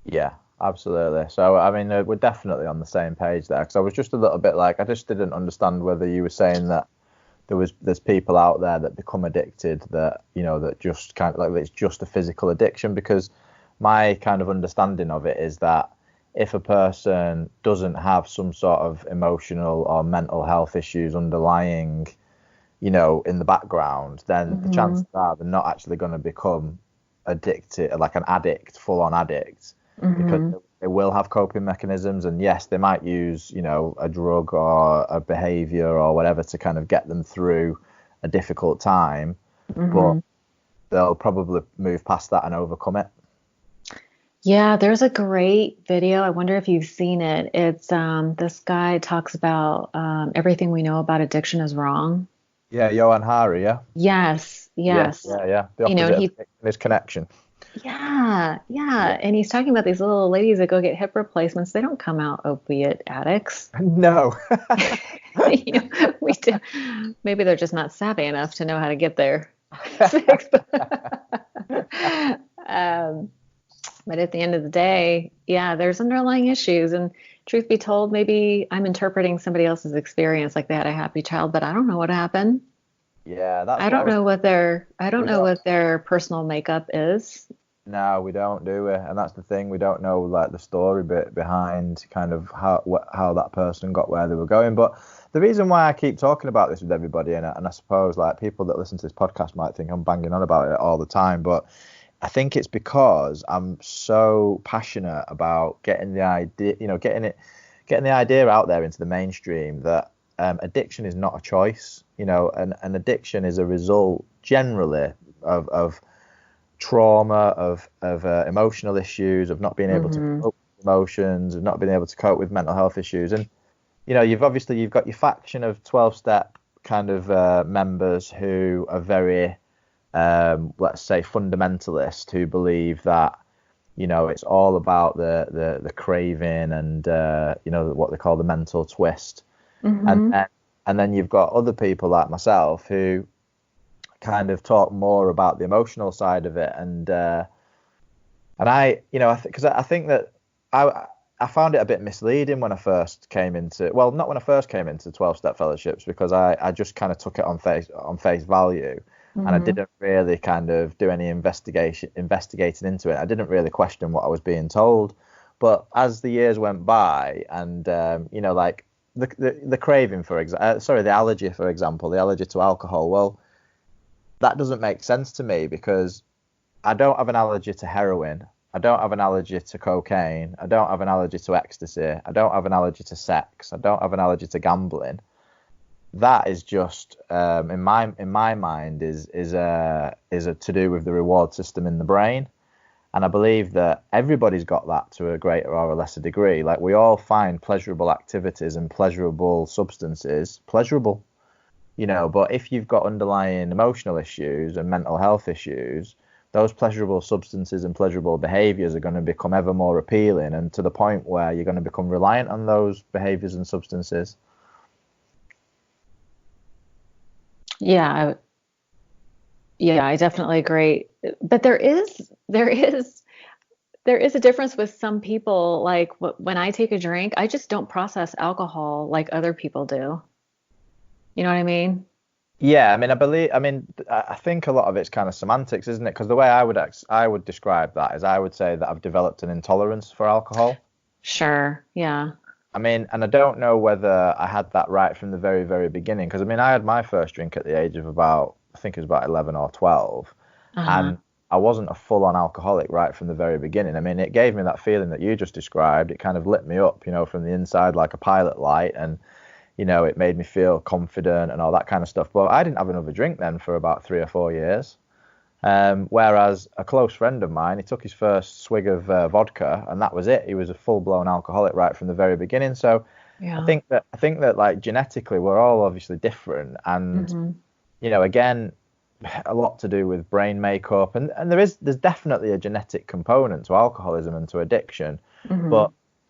Yeah, absolutely. So, I mean, we're definitely on the same page there, because I was just a little bit like, I just didn't understand whether you were saying that there's people out there that become addicted that, that just kind of like, it's just a physical addiction, because my kind of understanding of it is that if a person doesn't have some sort of emotional or mental health issues underlying, in the background, then the chances are they're not actually going to become addicted, like an addict, full-on addict, because they will have coping mechanisms. And yes, they might use, a drug or a behavior or whatever to kind of get them through a difficult time, but they'll probably move past that and overcome it. Yeah, there's a great video. I wonder if you've seen it. It's this guy talks about everything we know about addiction is wrong. Yeah, Johan Hari, yeah? Yes. Yeah. The opposite of his connection. Yeah. And he's talking about these little ladies that go get hip replacements. They don't come out opiate addicts. No. We do. Maybe they're just not savvy enough to know how to get there. But at the end of the day, there's underlying issues. And truth be told, maybe I'm interpreting somebody else's experience like they had a happy child, but I don't know what happened. Yeah, I don't know what their personal makeup is. No, we don't, do we? And that's the thing. We don't know like the story bit behind kind of how that person got where they were going. But the reason why I keep talking about this with everybody, and I suppose like people that listen to this podcast might think I'm banging on about it all the time, but I think it's because I'm so passionate about getting the idea, getting the idea out there into the mainstream that addiction is not a choice, and addiction is a result generally of trauma, of emotional issues, of not being able to cope with emotions, of not being able to cope with mental health issues. And you've got your faction of 12-step kind of members who are very let's say fundamentalist, who believe that it's all about the craving and what they call the mental twist. And then you've got other people like myself who kind of talk more about the emotional side of it. And I because I think that I found it a bit misleading when I first came into, well, not when I first came into 12-step fellowships, because I just kind of took it on face value, and I didn't really kind of do any investigating into it. I didn't really question what I was being told. But as the years went by, and like the craving, for example, the allergy, for example, the allergy to alcohol, well, that doesn't make sense to me, because I don't have an allergy to heroin. I don't have an allergy to cocaine. I don't have an allergy to ecstasy. I don't have an allergy to sex. I don't have an allergy to gambling. That is just, in my mind, is a to do with the reward system in the brain. And I believe that everybody's got that to a greater or a lesser degree. Like, we all find pleasurable activities and pleasurable substances pleasurable, but if you've got underlying emotional issues and mental health issues, those pleasurable substances and pleasurable behaviors are going to become ever more appealing, and to the point where you're going to become reliant on those behaviors and substances. Yeah, I definitely agree. But there is a difference with some people. Like, when I take a drink, I just don't process alcohol like other people do. You know what I mean? Yeah, I think a lot of it's kind of semantics, isn't it? Because the way I would describe that is, I would say that I've developed an intolerance for alcohol. Sure. Yeah. And I don't know whether I had that right from the very, very beginning. Because I had my first drink at the age of I think it was about 11 or 12. And I wasn't a full-on alcoholic right from the very beginning. It gave me that feeling that you just described. It kind of lit me up, from the inside like a pilot light. And it made me feel confident and all that kind of stuff. But I didn't have another drink then for about 3 or 4 years. Whereas a close friend of mine, he took his first swig of vodka, and that was it. He was a full-blown alcoholic right from the very beginning. So yeah. I think that like genetically, we're all obviously different, and again, a lot to do with brain makeup, and there's definitely a genetic component to alcoholism and to addiction,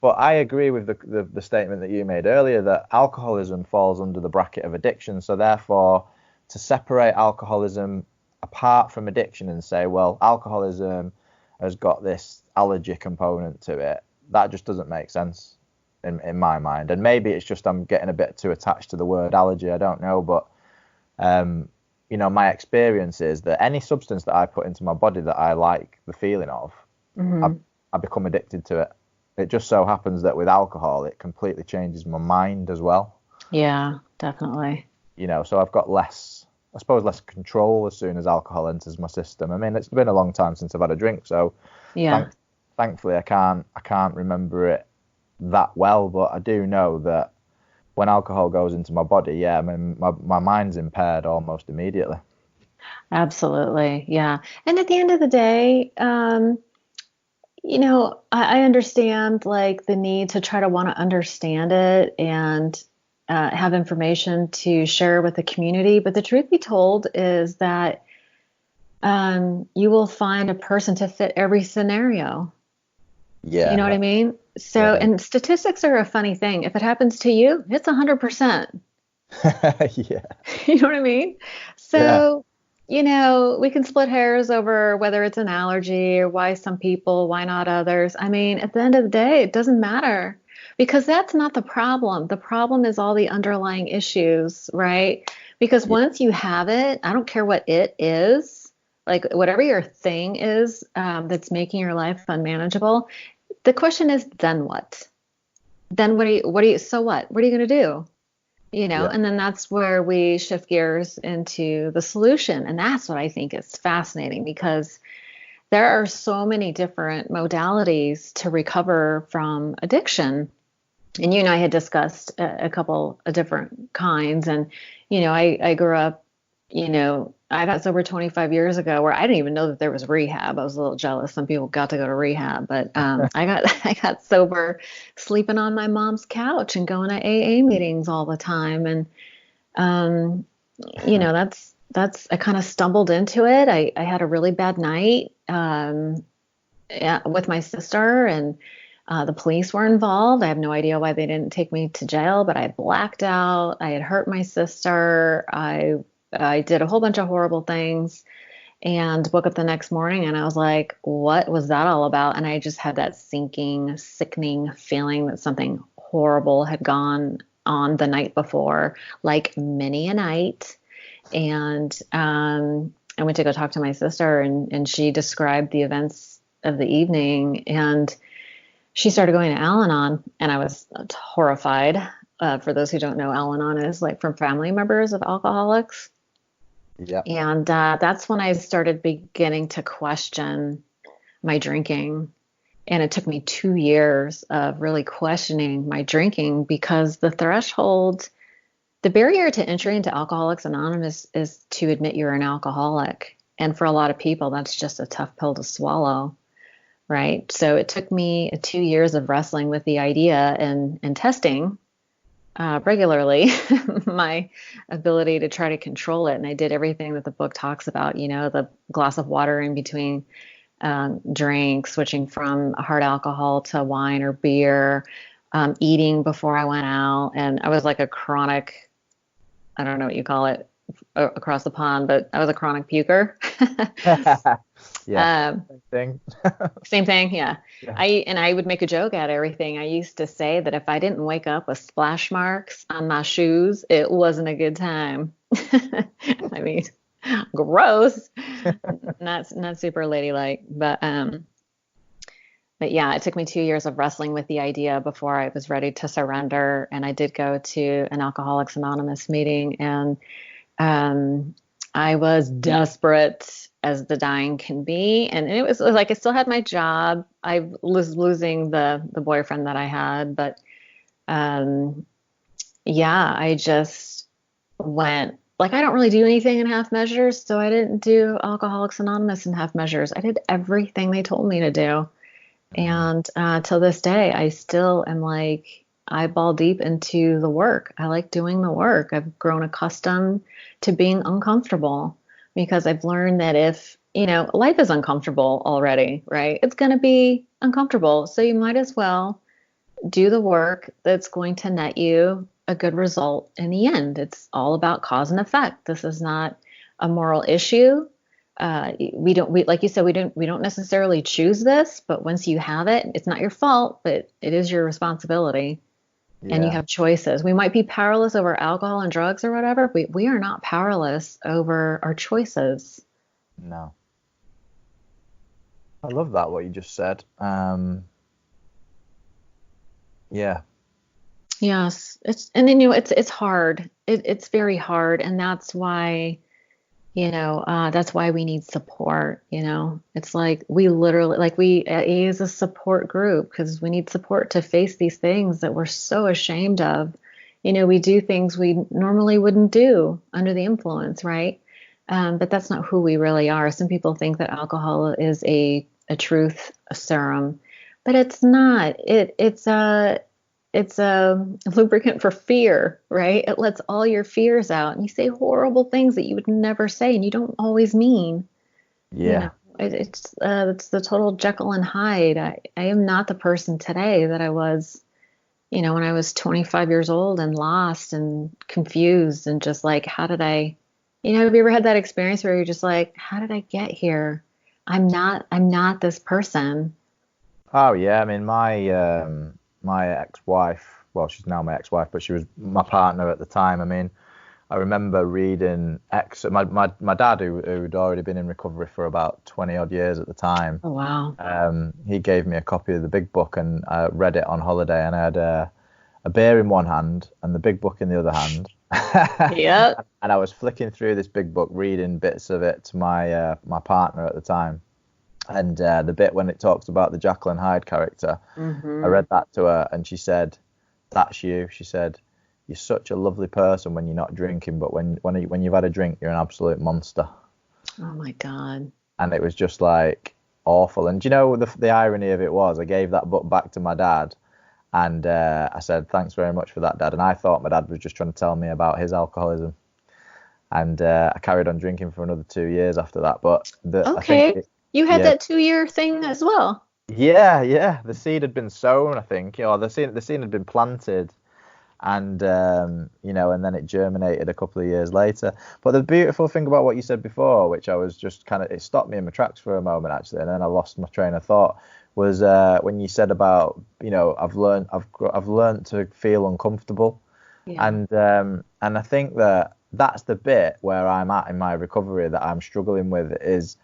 But I agree with the statement that you made earlier, that alcoholism falls under the bracket of addiction. So therefore, to separate alcoholism apart from addiction and say, well, alcoholism has got this allergy component to it, that just doesn't make sense in my mind. And maybe it's just I'm getting a bit too attached to the word allergy. I don't know. But, my experience is that any substance that I put into my body that I like the feeling of, I become addicted to it. It just so happens that with alcohol, it completely changes my mind as well. Yeah, definitely. So I've got less control as soon as alcohol enters my system. It's been a long time since I've had a drink, so yeah. Thankfully I can't remember it that well, but I do know that when alcohol goes into my body, my mind's impaired almost immediately. Absolutely, yeah. And at the end of the day, I understand like the need to try to want to understand it and have information to share with the community. But the truth be told is that you will find a person to fit every scenario. Yeah. You know what I mean? So, and statistics are a funny thing. If it happens to you, it's 100%. Yeah. You know what I mean? So, we can split hairs over whether it's an allergy or why some people, why not others. At the end of the day, it doesn't matter, because that's not the problem. The problem is all the underlying issues, right? Because once you have it, I don't care what it is, like whatever your thing is that's making your life unmanageable. The question is, then what? Then so what? What are you going to do? And then that's where we shift gears into the solution. And that's what I think is fascinating, because there are so many different modalities to recover from addiction. And you and I had discussed a couple of different kinds. And, I grew up, I got sober 25 years ago, where I didn't even know that there was rehab. I was a little jealous. Some people got to go to rehab, but I got sober sleeping on my mom's couch and going to AA meetings all the time. And, I kind of stumbled into it. I had a really bad night with my sister, and the police were involved. I have no idea why they didn't take me to jail, but I blacked out. I had hurt my sister. I did a whole bunch of horrible things. and woke up the next morning and I was like, what was that all about? And I just had that sinking, sickening feeling that something horrible had gone on the night before, like many a night. And I went to go talk to my sister, and she described the events of the evening, and she started going to Al-Anon, and I was horrified. For those who don't know, Al-Anon is like from family members of alcoholics. Yeah. And that's when I started beginning to question my drinking. And it took me 2 years of really questioning my drinking, because the barrier to entry into Alcoholics Anonymous is to admit you're an alcoholic. And for a lot of people, that's just a tough pill to swallow, right? So it took me 2 years of wrestling with the idea and testing regularly my ability to try to control it. And I did everything that the book talks about, the glass of water in between drinks, switching from hard alcohol to wine or beer, eating before I went out. And I was like a chronic, I don't know what you call it across the pond, but I was a chronic puker. Yeah. Same thing. Same thing. Yeah. Yeah. I would make a joke out of everything. I used to say that if I didn't wake up with splash marks on my shoes, it wasn't a good time. I mean, gross. Not super ladylike, but yeah, it took me 2 years of wrestling with the idea before I was ready to surrender. And I did go to an Alcoholics Anonymous meeting, and I was desperate as the dying can be. And it was like, I still had my job. I was losing the boyfriend that I had, but yeah, I just went, like, I don't really do anything in half measures. So I didn't do Alcoholics Anonymous in half measures. I did everything they told me to do. And till this day, I still am like eyeball deep into the work. I like doing the work. I've grown accustomed to being uncomfortable, because I've learned that if, life is uncomfortable already, right? It's going to be uncomfortable. So you might as well do the work that's going to net you a good result in the end. It's all about cause and effect. This is not a moral issue. Like you said, we don't necessarily choose this, but once you have it, it's not your fault, but it is your responsibility. Yeah. And you have choices. We might be powerless over alcohol and drugs or whatever, but we are not powerless over our choices. No. I love that, what you just said. Yeah. Yes. It's hard. It's very hard. And that's why, that's why we need support. It's like we literally, like AA is a support group, because we need support to face these things that we're so ashamed of. We do things we normally wouldn't do under the influence, right? But that's not who we really are. Some people think that alcohol is a truth serum, but it's not. It's a lubricant for fear, right? It lets all your fears out, and you say horrible things that you would never say, and you don't always mean. Yeah. It's the total Jekyll and Hyde. I am not the person today that I was, when I was 25 years old and lost and confused and just like, how did I, have you ever had that experience where you're just like, how did I get here? I'm not this person. Oh yeah. I mean, my ex-wife, well, she's now my ex-wife, but she was my partner at the time. I mean, I remember reading my dad, who'd already been in recovery for about 20 odd years at the time. Oh, wow. He gave me a copy of the big book, and I read it on holiday, and I had a beer in one hand and the big book in the other hand. Yep. And I was flicking through this big book, reading bits of it to my partner at the time. And the bit when it talks about the Jekyll and Hyde character, I read that to her, and she said, "That's you." She said, "You're such a lovely person when you're not drinking, but when you've had a drink, you're an absolute monster." Oh my God. And it was just like awful. And the irony of it was, I gave that book back to my dad, and I said, "Thanks very much for that, Dad." And I thought my dad was just trying to tell me about his alcoholism. And I carried on drinking for another 2 years after that. But okay. I think you had that 2-year thing as well. Yeah. The seed had been sown, I think. The seed had been planted, And and then it germinated a couple of years later. But the beautiful thing about what you said before, which I was just it stopped me in my tracks for a moment actually, and then I lost my train of thought, was when you said about I've learned to feel uncomfortable. Yeah. And I think that's the bit where I'm at in my recovery that I'm struggling with is,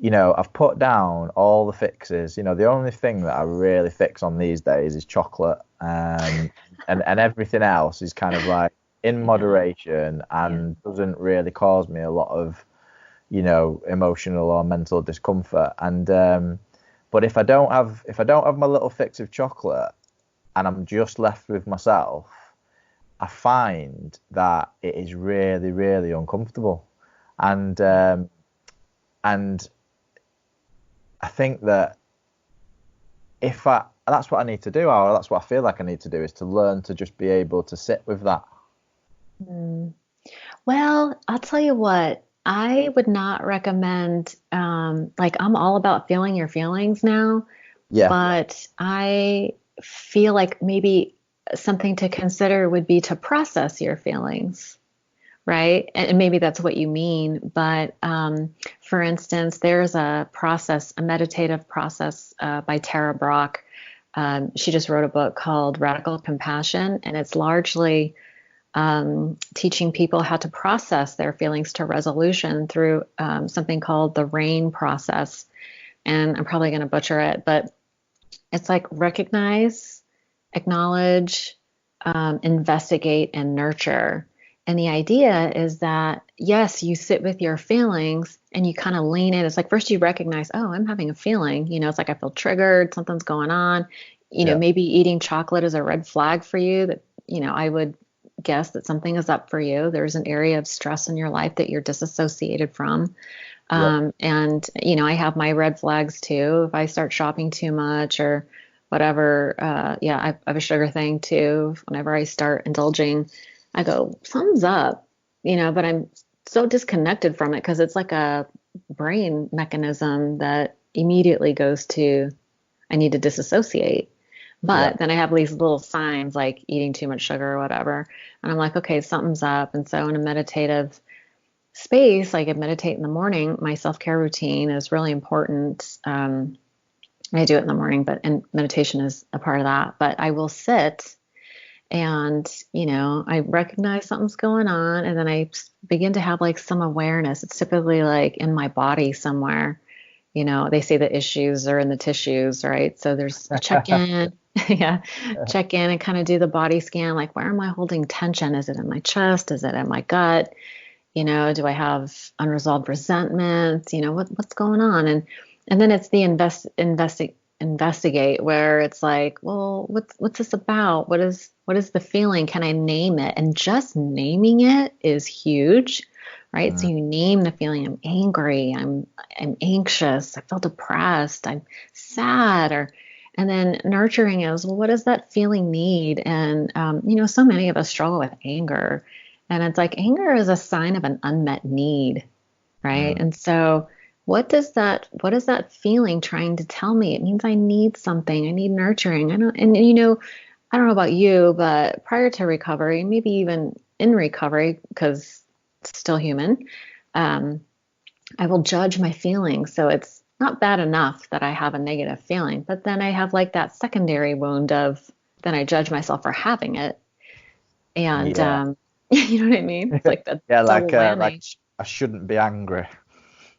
I've put down all the fixes. The only thing that I really fix on these days is chocolate, and everything else is kind of like in moderation and doesn't really cause me a lot of, emotional or mental discomfort. And but if I don't have my little fix of chocolate and I'm just left with myself, I find that it is really, really uncomfortable. And I think that that's what I need to do, or that's what I feel like I need to do, is to learn to just be able to sit with that. Well, I'll tell you what, I would not recommend, like I'm all about feeling your feelings now, but I feel like maybe something to consider would be to process your feelings. Right. And maybe that's what you mean. But for instance, there's a meditative process by Tara Brach. She just wrote a book called Radical Compassion, and it's largely teaching people how to process their feelings to resolution through something called the RAIN process. And I'm probably going to butcher it, but it's like recognize, acknowledge, investigate, and nurture. And the idea is that, yes, you sit with your feelings and you kind of lean in. It's like first you recognize, oh, I'm having a feeling. It's like I feel triggered, something's going on. Maybe eating chocolate is a red flag for you that, I would guess that something is up for you. There's an area of stress in your life that you're disassociated from. And, I have my red flags too. If I start shopping too much or whatever, I have a sugar thing too. Whenever I start indulging, I go, something's up, but I'm so disconnected from it because it's like a brain mechanism that immediately goes to, I need to disassociate. But then I have these little signs like eating too much sugar or whatever. And I'm like, okay, something's up. And so in a meditative space, like I meditate in the morning, my self-care routine is really important. I do it in the morning, and meditation is a part of that. But I will sit and, I recognize something's going on, and then I begin to have like some awareness. It's typically like in my body somewhere. They say the issues are in the tissues, right? So there's a check-in, check in and kind of do the body scan. Like, where am I holding tension? Is it in my chest? Is it in my gut? Do I have unresolved resentment? What's going on? And then it's the investigate, where it's like, well, what's this about? What is the feeling? Can I name it? And just naming it is huge, right? So you name the feeling. I'm angry. I'm anxious. I feel depressed. I'm sad. And then nurturing is, well, what does that feeling need? And so many of us struggle with anger, and it's like anger is a sign of an unmet need, right? And so what is that feeling trying to tell me? It means I need something. I need nurturing. I don't know about you, but prior to recovery, maybe even in recovery, because it's still human, I will judge my feelings. So it's not bad enough that I have a negative feeling, but then I have like that secondary wound of, then I judge myself for having it. And, you know what I mean? It's like that. Like I shouldn't be angry.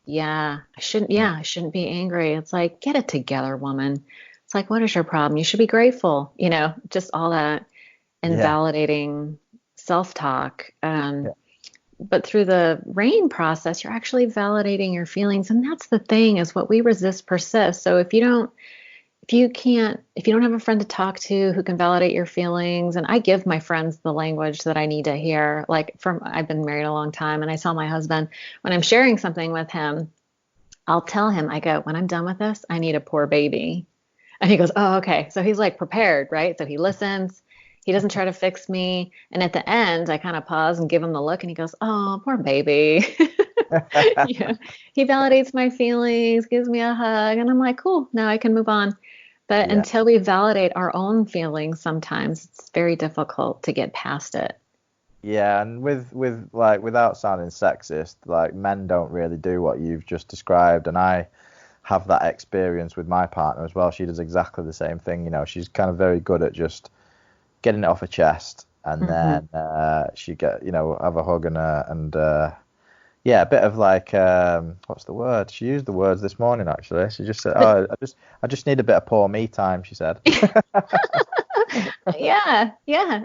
I shouldn't be angry. It's like, get it together, woman. It's like, what is your problem? You should be grateful, just all that invalidating self-talk. But through the RAIN process, you're actually validating your feelings. And that's the thing, is what we resist persists. So if you don't have a friend to talk to who can validate your feelings, and I give my friends the language that I need to hear, I've been married a long time, and I tell my husband when I'm sharing something with him, I'll tell him, I go, when I'm done with this, I need a poor baby. And he goes, oh, okay. So he's like prepared, right? So he listens. He doesn't try to fix me. And at the end, I kind of pause and give him the look, and he goes, oh, poor baby. He validates my feelings, gives me a hug, and I'm like, cool, now I can move on. But Yeah. until we validate our own feelings, sometimes it's very difficult to get past it. Yeah, and with like, without sounding sexist, like, men don't really do what you've just described, and I have that experience with my partner as well. She does exactly the same thing. You know, she's kind of very good at just getting it off her chest, and Hmm. then she get, you know, have a hug and yeah, a bit of like, what's the word? She used the words this morning actually. She just said, "Oh, I just need a bit of poor me time," she said. Yeah, yeah.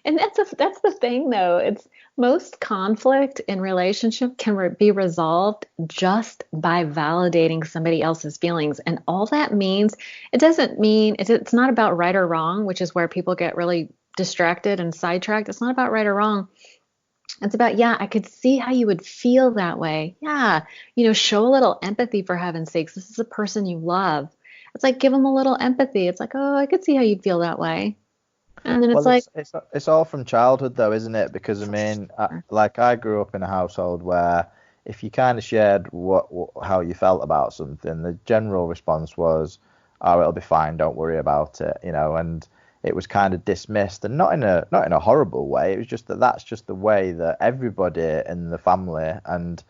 And that's the thing though. It's most conflict in relationship can be resolved just by validating somebody else's feelings. And all that means, it doesn't mean it's not about right or wrong, which is where people get really distracted and sidetracked. It's not about right or wrong. It's about, yeah, I could see how you would feel that way. Yeah, show a little empathy for heaven's sakes. This is a person you love. It's like give them a little empathy. It's like, oh, I could see how you'd feel that way. And then it's Well, like, it's all from childhood though, isn't it? Because I for mean, sure. like, I grew up in a household where if you kind of shared how you felt about something, the general response was, "Oh, it'll be fine. Don't worry about it," you know, and it was kind of dismissed, and not in a horrible way. It was just that's just the way that everybody in the family and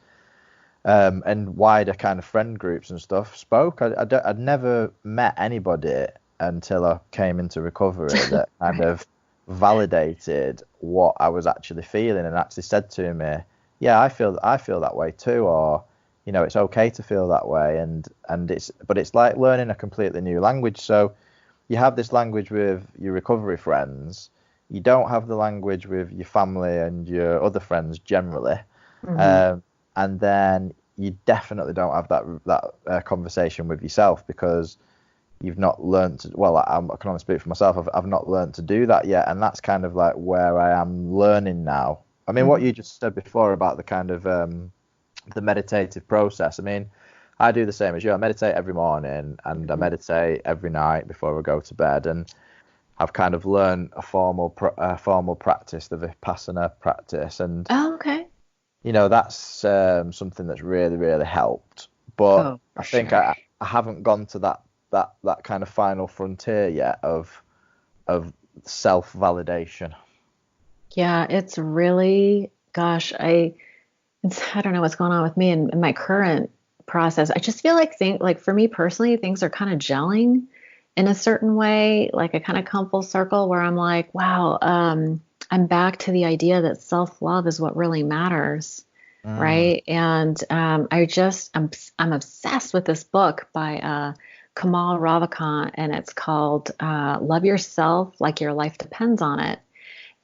wider kind of friend groups and stuff spoke. I'd never met anybody until I came into recovery that kind Right. of validated what I was actually feeling and actually said to me, "Yeah, I feel that way too," or, you know, "It's okay to feel that way." And it's like learning a completely new language. So you have this language with your recovery friends. You don't have the language with your family and your other friends generally. Hmm. Um, and then you definitely don't have that conversation with yourself because you've not learned to, well, I can only speak for myself. I've not learned to do that yet, and that's kind of like where I am learning now. I mean, what Hmm. you just said before about the kind of the meditative process. I mean, I do the same as you. I meditate every morning and I Hmm. meditate every night before I go to bed, and I've kind of learned a formal practice, the Vipassana practice, and Oh, okay. you know, that's something that's really, really helped. But Oh, for I think sure. I haven't gone to that kind of final frontier yet of self validation. Yeah, it's really, gosh, I don't know what's going on with me in my current process. I just feel like like for me personally, things are kind of gelling in a certain way. Like I kind of come full circle where I'm like, wow, I'm back to the idea that self-love is what really matters, Mm. right? And I'm obsessed with this book by Kamal Ravikant, and it's called "Love Yourself Like Your Life Depends on It."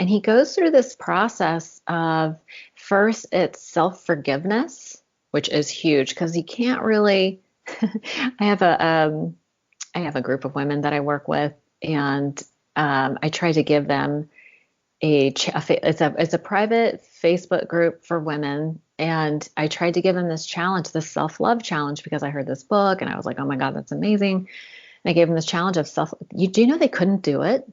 And he goes through this process of first it's self-forgiveness, which is huge because you can't really. I have a group of women that I work with, and I try to give them it's a private Facebook group for women, and I tried to give them this challenge, this self-love challenge, because I heard this book and I was like, oh my God, that's amazing. And I gave them this challenge of self. Do you know they couldn't do it?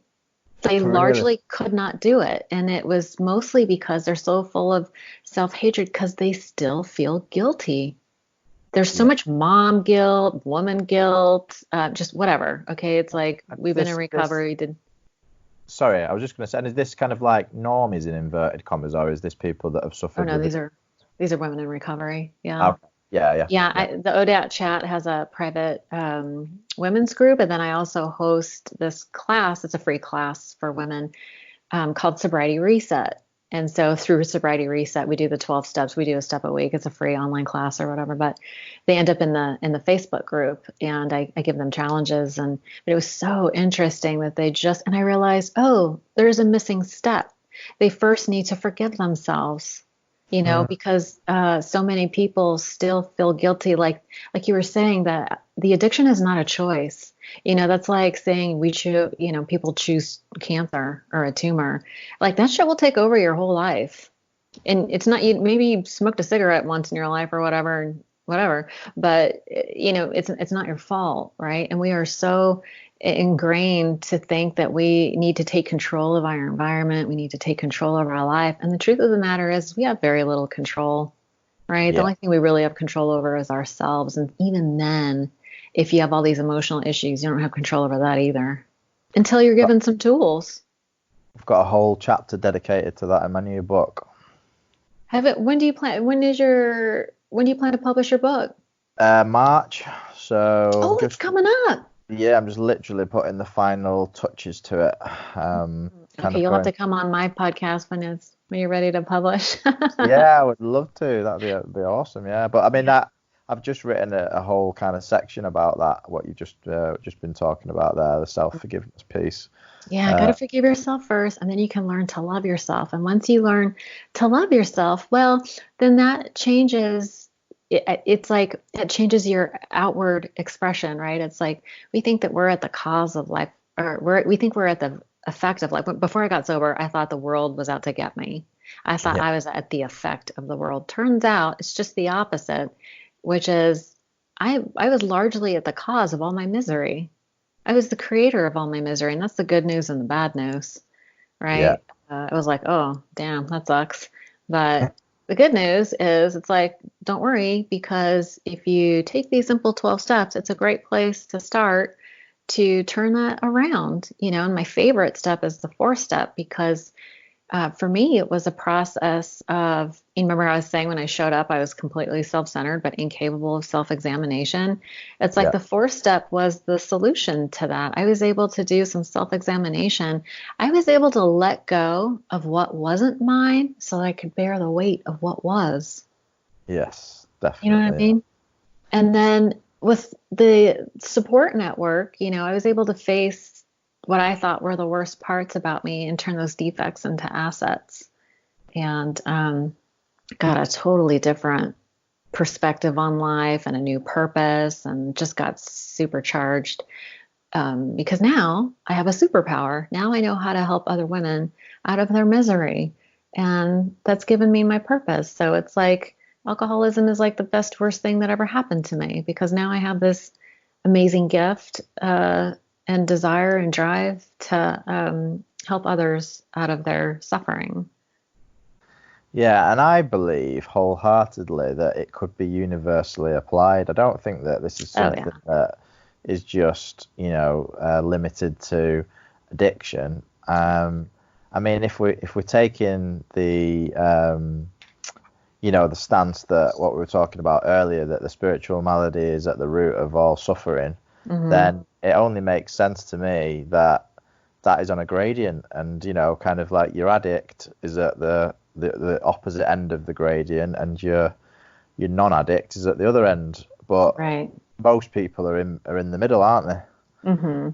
They Really? largely could not do it. And it was mostly because they're so full of self hatred because they still feel guilty. There's so Yeah. much mom guilt, woman guilt, just whatever. Okay. It's like And is we've been in this recovery. Did sorry, I was just going to say, and is this kind of like normies in inverted commas, or is this people that have Oh suffered no, with it? these are women in recovery. Yeah. Okay. Yeah, yeah, Yeah, yeah. the ODAT chat has a private women's group, and then I also host this class. It's a free class for women called Sobriety Reset. And so through Sobriety Reset, we do the 12 steps. We do a step a week. It's a free online class or whatever, but they end up in the Facebook group, and I give them challenges. But it was so interesting that and I realized, oh, there's a missing step. They first need to forgive themselves, Mm. because so many people still feel guilty. Like you were saying, that the addiction is not a choice. That's like saying people choose cancer or a tumor. Like that shit will take over your whole life. And it's not you. Maybe you smoked a cigarette once in your life or whatever. But it's not your fault, right? And we are so ingrained to think that we need to take control of our environment. We need to take control of our life. And the truth of the matter is, we have very little control, right? The Yeah. only thing we really have control over is ourselves. And even then, if you have all these emotional issues, you don't have control over that either until you're given some tools. I've got a whole chapter dedicated to that in my new book. When do you plan to publish your book? March. So It's coming up. Yeah, I'm just literally putting the final touches to it. Okay, you'll have to come on my podcast when you're ready to publish. Yeah, I would love to. That'd be awesome. Yeah, but I mean I've just written a whole kind of section about that. What you've just been talking about there, the self-forgiveness piece. Yeah, got to forgive yourself first, and then you can learn to love yourself. And once you learn to love yourself, well, then that changes. It's like it changes your outward expression, right? It's like we think that we're at the cause of life, or we think we're at the effect of life. Before I got sober, I thought the world was out to get me. I thought I was at the effect of the world. Turns out it's just the opposite, which is I was largely at the cause of all my misery. I was the creator of all my misery, and that's the good news and the bad news, right? Yeah. It was like, oh, damn, that sucks. But the good news is it's like, don't worry, because if you take these simple 12 steps, it's a great place to start to turn that around, and my favorite step is the 4th step, because for me, it was a process of, you remember I was saying when I showed up, I was completely self-centered, but incapable of self-examination. It's like the 4th step was the solution to that. I was able to do some self-examination. I was able to let go of what wasn't mine so I could bear the weight of what was. Yes, definitely. You know what I mean? And then with the support network, I was able to face what I thought were the worst parts about me and turn those defects into assets, and got a totally different perspective on life and a new purpose, and just got supercharged because now I have a superpower. Now I know how to help other women out of their misery, and that's given me my purpose. So it's like alcoholism is like the best, worst thing that ever happened to me, because now I have this amazing gift and desire and drive to help others out of their suffering. Yeah, and I believe wholeheartedly that it could be universally applied. I don't think that this is something that is just, limited to addiction. I mean, if we're taking the the stance that what we were talking about earlier, that the spiritual malady is at the root of all suffering, then it only makes sense to me that is on a gradient, and kind of like your addict is at the opposite end of the gradient, and your non-addict is at the other end. But most people are in the middle, aren't they? Not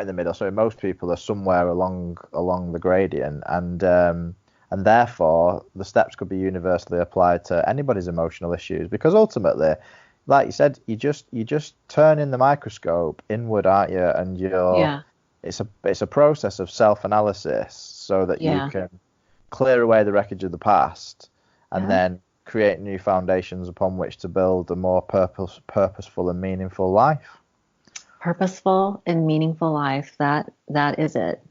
in the middle. Sorry, most people are somewhere along the gradient, and therefore the steps could be universally applied to anybody's emotional issues, because ultimately, like you said, you just turn in the microscope inward, aren't you? And it's a process of self-analysis so that you can clear away the wreckage of the past and then create new foundations upon which to build a more purposeful and meaningful life. Purposeful and meaningful life. That is it.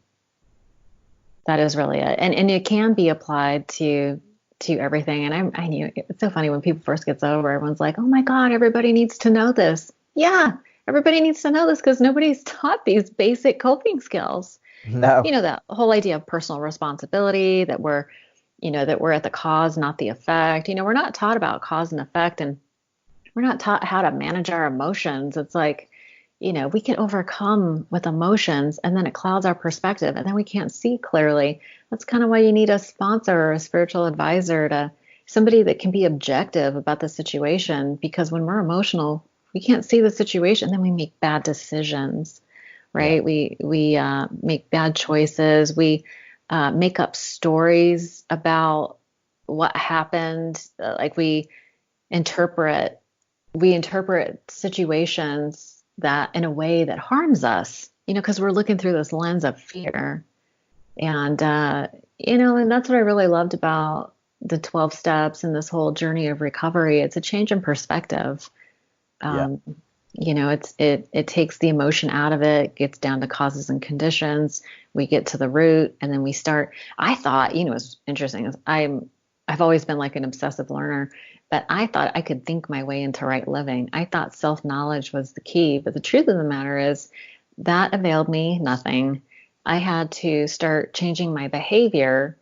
That is really it. And it can be applied to everything. And I knew it's so funny when people first get sober, everyone's like, oh my God, everybody needs to know this. Yeah, everybody needs to know this because nobody's taught these basic coping skills. No. That whole idea of personal responsibility, that we're at the cause, not the effect. We're not taught about cause and effect, and we're not taught how to manage our emotions. It's like, we can overcome with emotions, and then it clouds our perspective, and then we can't see clearly. That's kind of why you need a sponsor or a spiritual advisor, somebody that can be objective about the situation, because when we're emotional, we can't see the situation, then we make bad decisions, right? Yeah. We make bad choices. We make up stories about what happened. Like we interpret situations that in a way that harms us, because we're looking through this lens of fear. And, and that's what I really loved about the 12 steps and this whole journey of recovery. It's a change in perspective. It takes the emotion out of it, gets down to causes and conditions. We get to the root, and then we start. I thought, it's interesting. I've always been like an obsessive learner. But I thought I could think my way into right living. I thought self-knowledge was the key. But the truth of the matter is that availed me nothing. I had to start changing my behavior.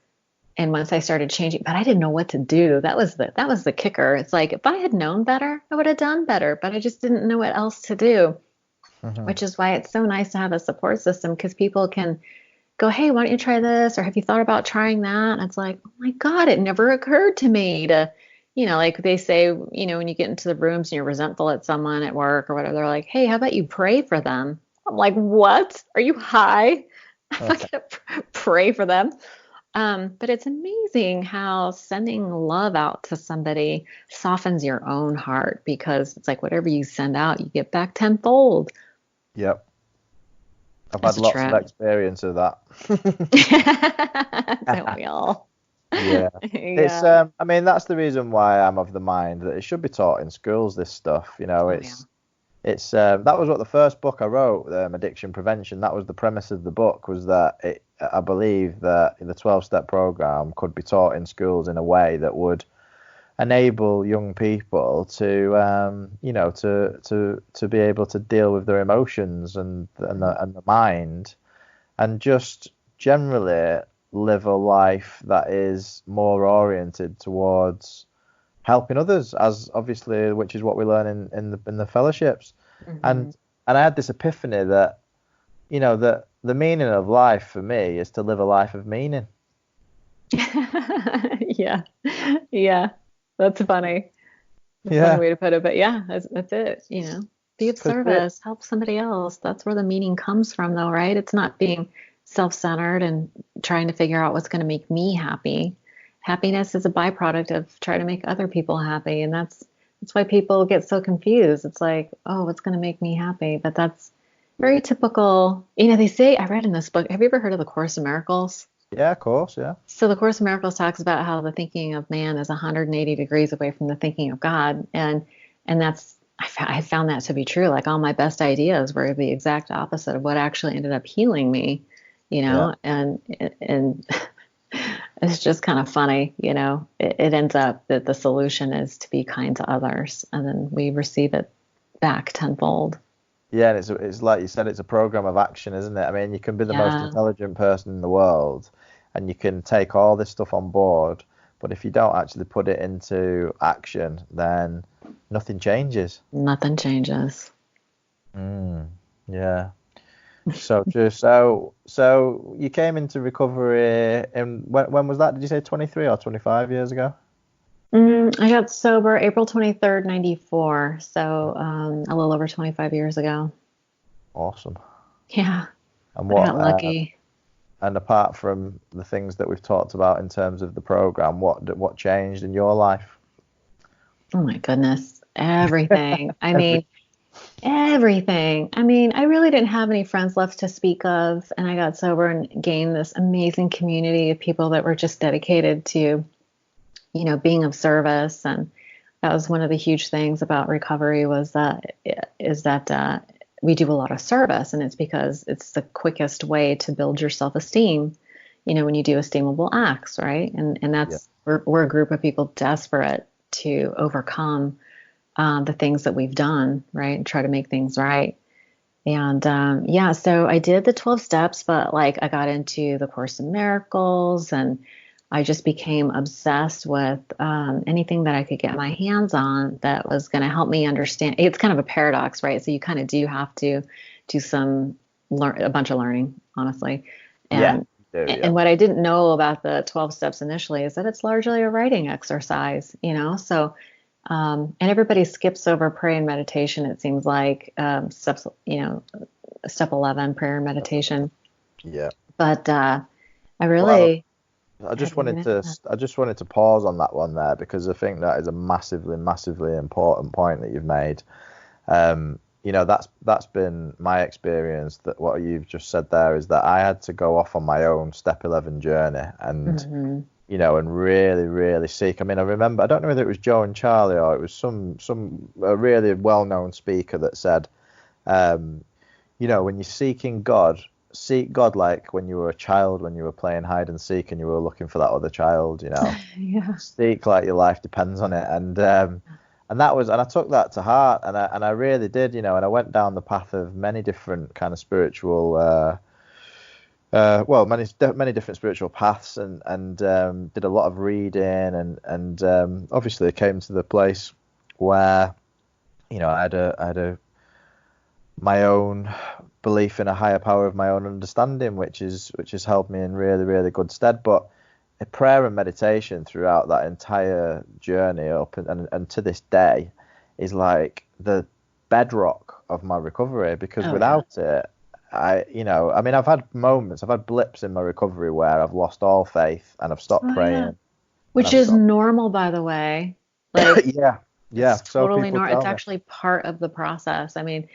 And once I started changing, but I didn't know what to do. That was the kicker. It's like, if I had known better, I would have done better, but I just didn't know what else to do, which is why it's so nice to have a support system, because people can go, hey, why don't you try this? Or have you thought about trying that? And it's like, oh my God, it never occurred to me to, like they say, when you get into the rooms and you're resentful at someone at work or whatever, they're like, hey, how about you pray for them? I'm like, what? Are you high? I'm not going to pray for them. But it's amazing how sending love out to somebody softens your own heart, because it's like whatever you send out, you get back tenfold. Yep. I've That's had lots of experience of that. Don't we all? Yeah. It's I mean, that's the reason why I'm of the mind that it should be taught in schools, this stuff. It's that was what the first book I wrote, Addiction Prevention, that was the premise of the book, was that I believe that the 12-step program could be taught in schools in a way that would enable young people to to be able to deal with their emotions and the mind, and just generally live a life that is more oriented towards helping others, as obviously, which is what we learn in the fellowships. And I had this epiphany that that the meaning of life for me is to live a life of meaning. Yeah, that's funny. That's a funny way to put it, but yeah, that's it. Be of service, help somebody else. That's where the meaning comes from, though, right? It's not being self-centered and trying to figure out what's going to make me happy. Happiness is a byproduct of trying to make other people happy, and that's why people get so confused. It's like, oh, what's going to make me happy? But that's very typical. They say, I read in this book, have you ever heard of the Course in Miracles? Yeah, of course, yeah. So the Course in Miracles talks about how the thinking of man is 180 degrees away from the thinking of God, and that's I found that to be true. Like, all my best ideas were the exact opposite of what actually ended up healing me, and it's just kind of funny, it ends up that the solution is to be kind to others, and then we receive it back tenfold. Yeah, and it's like you said, it's a program of action, isn't it? I mean, you can be the most intelligent person in the world, and you can take all this stuff on board, but if you don't actually put it into action, then nothing changes. Nothing changes. Yeah. So you came into recovery, and when was that? Did you say 23 or 25 years ago? I got sober April 23rd, 94. So a little over 25 years ago. Awesome. Yeah. And I got lucky. And apart from the things that we've talked about in terms of the program, what changed in your life? Oh my goodness, everything. I mean, everything. I mean, I really didn't have any friends left to speak of, and I got sober and gained this amazing community of people that were just dedicated to, being of service. And that was one of the huge things about recovery, was that we do a lot of service, and it's because it's the quickest way to build your self-esteem, when you do esteemable acts, right? And that's, we're a group of people desperate to overcome the things that we've done, right? And try to make things right. And so I did the 12 steps, but like I got into the Course in Miracles, and I just became obsessed with anything that I could get my hands on that was going to help me understand. It's kind of a paradox, right? So you kind of do have to do a bunch of learning, honestly. And what I didn't know about the 12 steps initially is that it's largely a writing exercise, so and everybody skips over prayer and meditation, it seems like, step 11, prayer and meditation. Yeah. But I really... I just wanted to pause on that one there, because I think that is a massively, massively important point that you've made. That's been my experience, that what you've just said there is that I had to go off on my own step 11 journey and, and really, really seek. I mean, I remember, I don't know whether it was Joe and Charlie or it was a really well-known speaker that said, when you're seeking God, seek God like when you were a child, when you were playing hide and seek and you were looking for that other child, you know. Yeah. Seek like your life depends on it. And that was, and I took that to heart, and I really did, you know, and I went down the path of many different kind of spiritual many different spiritual paths, and did a lot of reading, and obviously came to the place where, you know, I had a my own belief in a higher power of my own understanding, which has held me in really, really good stead. But a prayer and meditation throughout that entire journey up and to this day is like the bedrock of my recovery, because without it, I've had blips in my recovery where I've lost all faith and I've stopped praying. Yeah. Which is normal, by the way. Like, yeah. It's So totally normal. It's me. actually part of the process. I mean,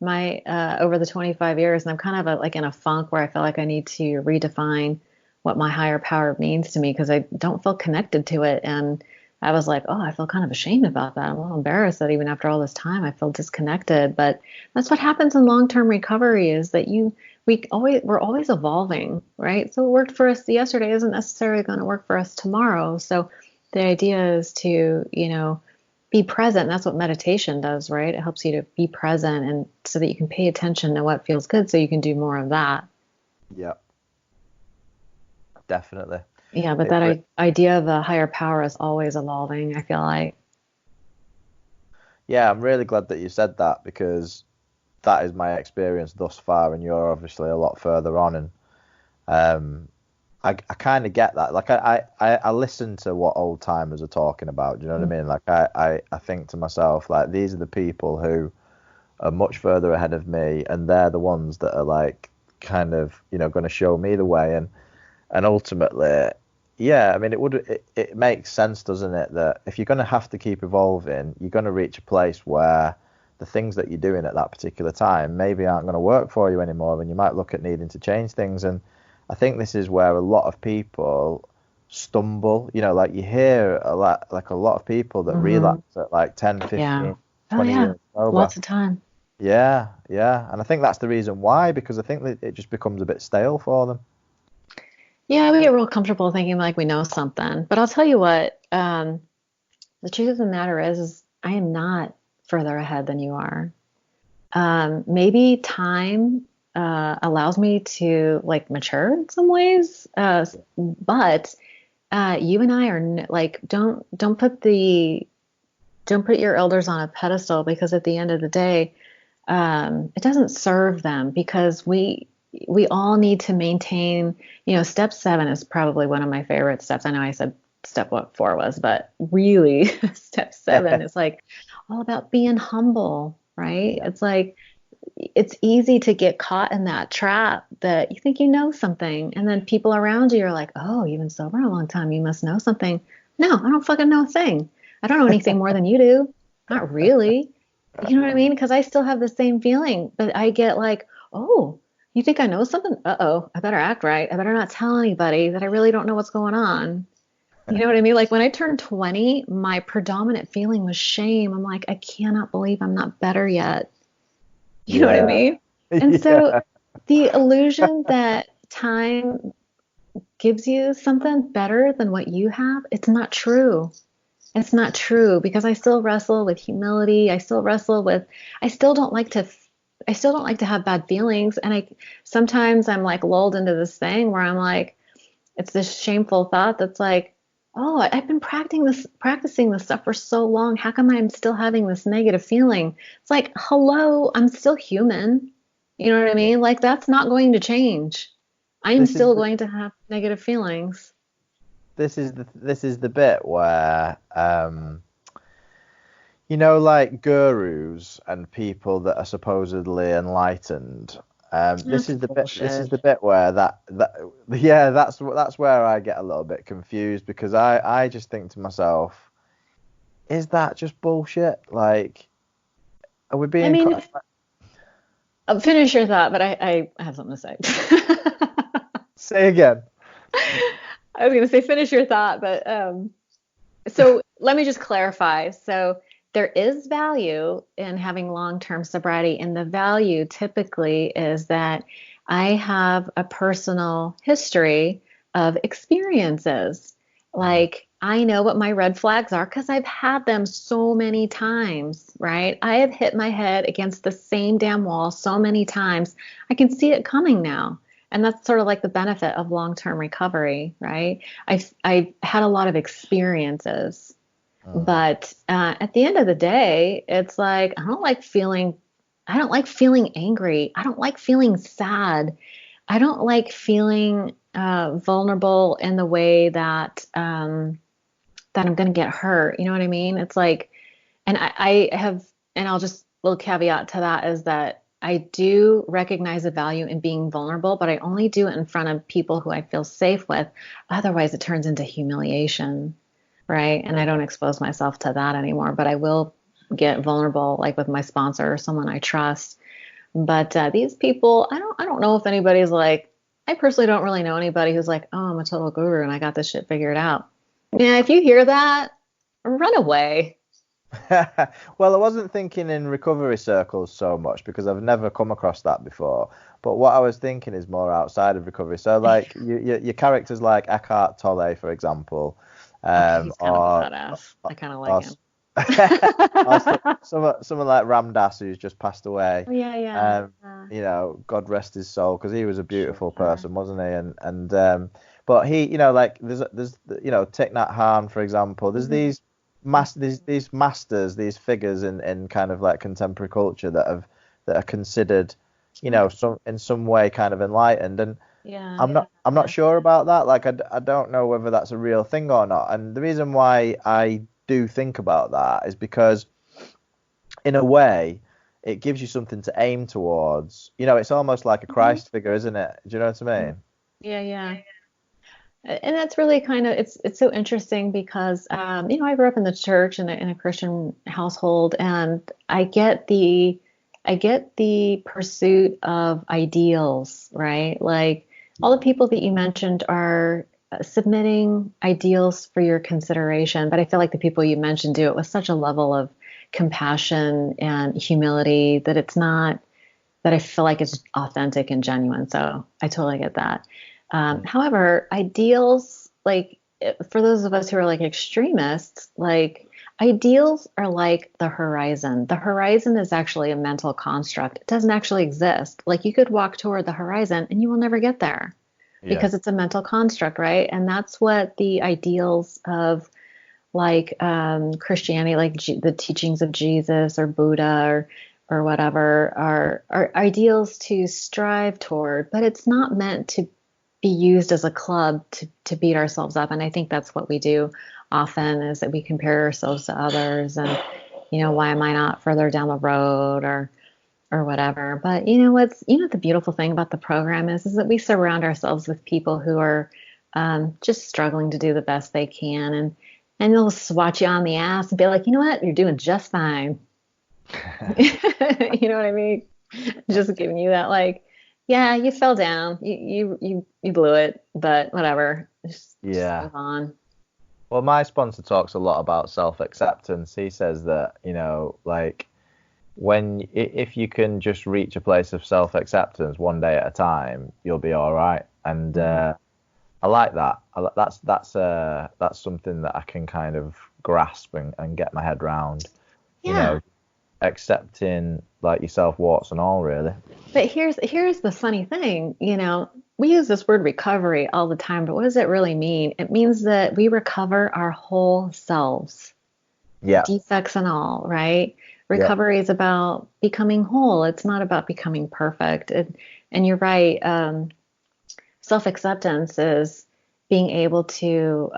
my over the 25 years, and I'm kind of in a funk where I feel like I need to redefine what my higher power means to me, because I don't feel connected to it. And I was like, oh, I feel kind of ashamed about that. I'm a little embarrassed that even after all this time, I feel disconnected. But that's what happens in long-term recovery, is that we're always evolving, right? So what worked for us yesterday isn't necessarily going to work for us tomorrow. So the idea is to, be present. And that's what meditation does, right? It helps you to be present, and so that you can pay attention to what feels good so you can do more of that. Yeah. Definitely. Yeah, but that idea of a higher power is always evolving, I feel like. Yeah, I'm really glad that you said that, because that is my experience thus far, and you're obviously a lot further on. And I kind of get that. Like I listen to what old timers are talking about. Do you know what I mean? Like I think to myself, like, these are the people who are much further ahead of me, and they're the ones that are like kind of, going to show me the way. And ultimately, yeah, I mean, it makes sense, doesn't it, that if you're going to have to keep evolving, you're going to reach a place where the things that you're doing at that particular time maybe aren't going to work for you anymore, and you might look at needing to change things. And I think this is where a lot of people stumble. Like you hear a lot of people that relapse at like 10, 15, 20 years sober. Lots of time. Yeah. And I think that's the reason why, because I think that it just becomes a bit stale for them. Yeah, we get real comfortable thinking like we know something. But I'll tell you what, the truth of the matter is I am not further ahead than you are. Maybe time allows me to mature in some ways, but you and I are don't put your elders on a pedestal, because at the end of the day, it doesn't serve them, because we all need to maintain. Step 7 is probably one of my favorite steps. I know I said step 4 was, but really step 7 is all about being humble, right? Yeah. It's it's easy to get caught in that trap that you think you know something, and then people around you are like, oh, you've been sober a long time, you must know something. No, I don't fucking know a thing. I don't know anything more than you do. Not really. You know what I mean? Because I still have the same feeling, but I get oh, you think I know something? Uh-oh, I better act right. I better not tell anybody that I really don't know what's going on. You know what I mean? When I turned 20, my predominant feeling was shame. I'm like, I cannot believe I'm not better yet. You know what I mean? And so the illusion that time gives you something better than what you have, it's not true. It's not true, because I still wrestle with humility. I still don't like to have bad feelings. And sometimes I'm lulled into this thing where I'm it's this shameful thought that's oh, I've been practicing this stuff for so long. How come I'm still having this negative feeling? It's hello, I'm still human. You know what I mean? That's not going to change. I'm still going to have negative feelings. This is the bit where gurus and people that are supposedly enlightened. This is the bit where that's where I get a little bit confused, because I just think to myself, is that just bullshit? Are we being? I'll finish your thought, but I have something to say. Say again. I was going to say finish your thought, but so let me just clarify. So there is value in having long-term sobriety, and the value typically is that I have a personal history of experiences. Like, I know what my red flags are because I've had them so many times, right? I have hit my head against the same damn wall so many times. I can see it coming now. And that's sort of like the benefit of long-term recovery, right? I've had a lot of experiences, but at the end of the day, it's like I don't like feeling angry. I don't like feeling sad. I don't like feeling vulnerable in the way that that I'm going to get hurt. You know what I mean? It's like, and I have, and I'll just little caveat to that is that I do recognize the value in being vulnerable, but I only do it in front of people who I feel safe with. Otherwise, it turns into humiliation, right? And I don't expose myself to that anymore, but I will get vulnerable, like with my sponsor or someone I trust. But these people, I don't know if anybody's like, I personally don't really know anybody who's like, oh, I'm a total guru and I got this shit figured out. Yeah, if you hear that, run away. Well, I wasn't thinking in recovery circles so much because I've never come across that before. But what I was thinking is more outside of recovery. So, like your characters like Eckhart Tolle, for example, Okay, he's kind of a badass. I kind of like him. Someone like Ram Dass, who's just passed away. Oh, yeah. You know, God rest his soul, because he was a beautiful person, wasn't he? And but he, you know, like there's you know, Thich Nhat Hanh, for example. There's these masters, these figures in kind of like contemporary culture that are considered, you know, in some way kind of enlightened. And I'm not sure about that. Like I don't know whether that's a real thing or not. And the reason why I do think about that is because, in a way, it gives you something to aim towards. You know, it's almost like a Christ figure, isn't it? Do you know what I mean? Yeah. And that's really kind of, it's so interesting because you know, I grew up in the church in a Christian household, and I get the pursuit of ideals, right? Like all the people that you mentioned are submitting ideals for your consideration, but I feel like the people you mentioned do it with such a level of compassion and humility that it's not, that I feel like it's authentic and genuine. So I totally get that. However, ideals, like for those of us who are like extremists, like ideals are like the horizon. The horizon is actually a mental construct. It doesn't actually exist. Like you could walk toward the horizon and you will never get there because it's a mental construct, right? And that's what the ideals of like Christianity, like the teachings of Jesus or Buddha or whatever are ideals to strive toward, but it's not meant to be used as a club to beat ourselves up. And I think that's what we do often, is that we compare ourselves to others and, you know, why am I not further down the road or whatever. But you know the beautiful thing about the program is that we surround ourselves with people who are just struggling to do the best they can, and they'll swat you on the ass and be like, you know what, you're doing just fine. You know what I mean? Just giving you that, like, yeah, you fell down, you blew it, but whatever. Just move on. Well, my sponsor talks a lot about self-acceptance. He says that, you know, like if you can just reach a place of self-acceptance one day at a time, you'll be all right. And I like that. That's something that I can kind of grasp and get my head round. You know, accepting like yourself, warts and all, really. But here's the funny thing, you know, we use this word recovery all the time, but what does it really mean? It means that we recover our whole selves, defects and all, right? Recovery is about becoming whole. It's not about becoming perfect. And you're right. Self-acceptance is being able to,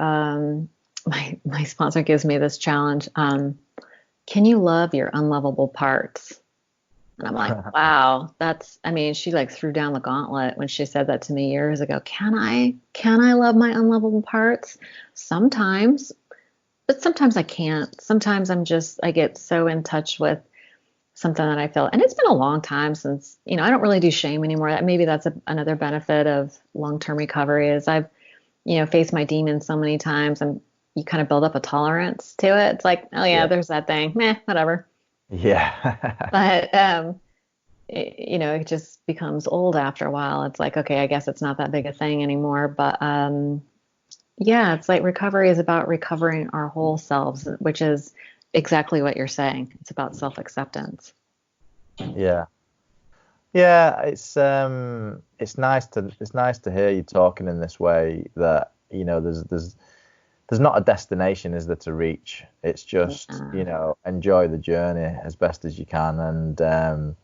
my sponsor gives me this challenge. Can you love your unlovable parts? And I'm like, wow, she like threw down the gauntlet when she said that to me years ago. Can I love my unlovable parts? Sometimes, but sometimes I can't. Sometimes I get so in touch with something that I feel, and it's been a long time since, you know, I don't really do shame anymore. Maybe that's another benefit of long-term recovery is I've, you know, faced my demons so many times, and you kind of build up a tolerance to it. It's like, oh yeah, there's that thing. Meh, whatever. Yeah. But it just becomes old after a while. It's like, okay, I guess it's not that big a thing anymore. But yeah, it's like recovery is about recovering our whole selves, which is exactly what you're saying. It's about self-acceptance. Yeah. Yeah, it's nice to hear you talking in this way, that there's not a destination, is there, to reach. It's just, enjoy the journey as best as you can, and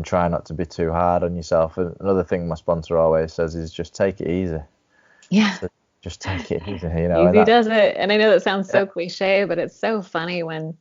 try not to be too hard on yourself. And another thing my sponsor always says is just take it easy. Yeah. So just take it easy, Easy does it. And I know that sounds so cliche, but it's so funny when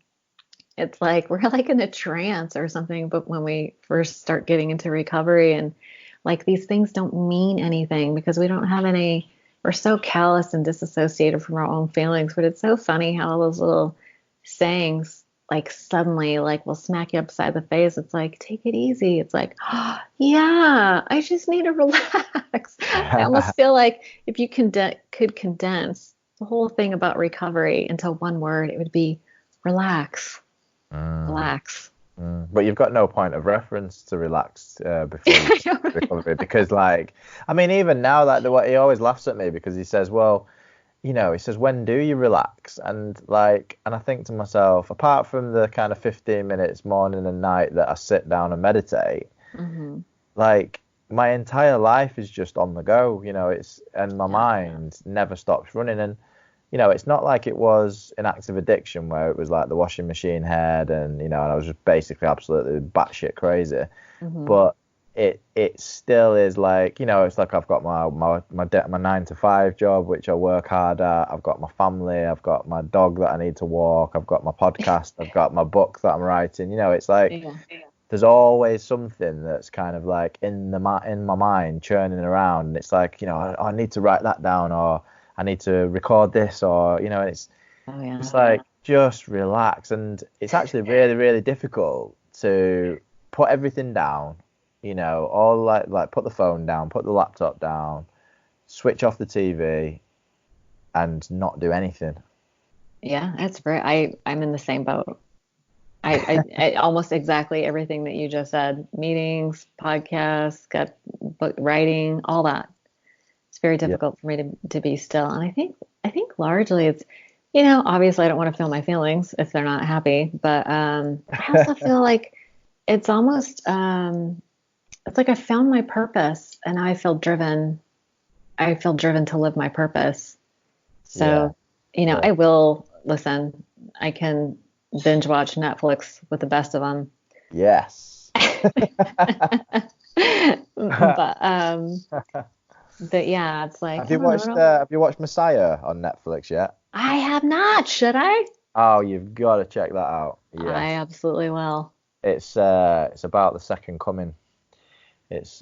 it's like we're like in a trance or something, but when we first start getting into recovery, and like these things don't mean anything because we don't have any, we're so callous and disassociated from our own feelings. But it's so funny how all those little sayings like suddenly like will smack you upside the face. It's like, take it easy. It's like, oh, yeah, I just need to relax. I almost feel like if you could condense the whole thing about recovery into one word, it would be relax. Relax. But you've got no point of reference to relax before you recover, because like, I mean, even now, like he always laughs at me because he says, well, he says, when do you relax? And I think to myself, apart from the kind of 15 minutes morning and night that I sit down and meditate, like my entire life is just on the go, and my mind never stops running. And it's not like it was an active addiction where it was like the washing machine head and, and I was just basically absolutely batshit crazy. But it still is like, it's like I've got my 9-to-5 job, which I work hard at. I've got my family. I've got my dog that I need to walk. I've got my podcast. I've got my book that I'm writing. It's like there's always something that's kind of like in my mind churning around. And it's like, I need to write that down, or I need to record this, or it's like just relax. And it's actually really, really difficult to put everything down, all like put the phone down, put the laptop down, switch off the TV, and not do anything. Yeah, that's right. I'm in the same boat. I almost exactly everything that you just said: meetings, podcasts, got book writing, all that. It's very difficult for me to be still. And I think largely it's, obviously I don't want to feel my feelings if they're not happy, but I also feel like it's almost it's like I found my purpose and I feel driven to live my purpose. So, I will listen. I can binge watch Netflix with the best of them. Yes. But yeah, it's like, have you watched Messiah on Netflix yet? I have not. Should I? Oh, you've got to check that out. Yes. I absolutely will. It's about the second coming. It's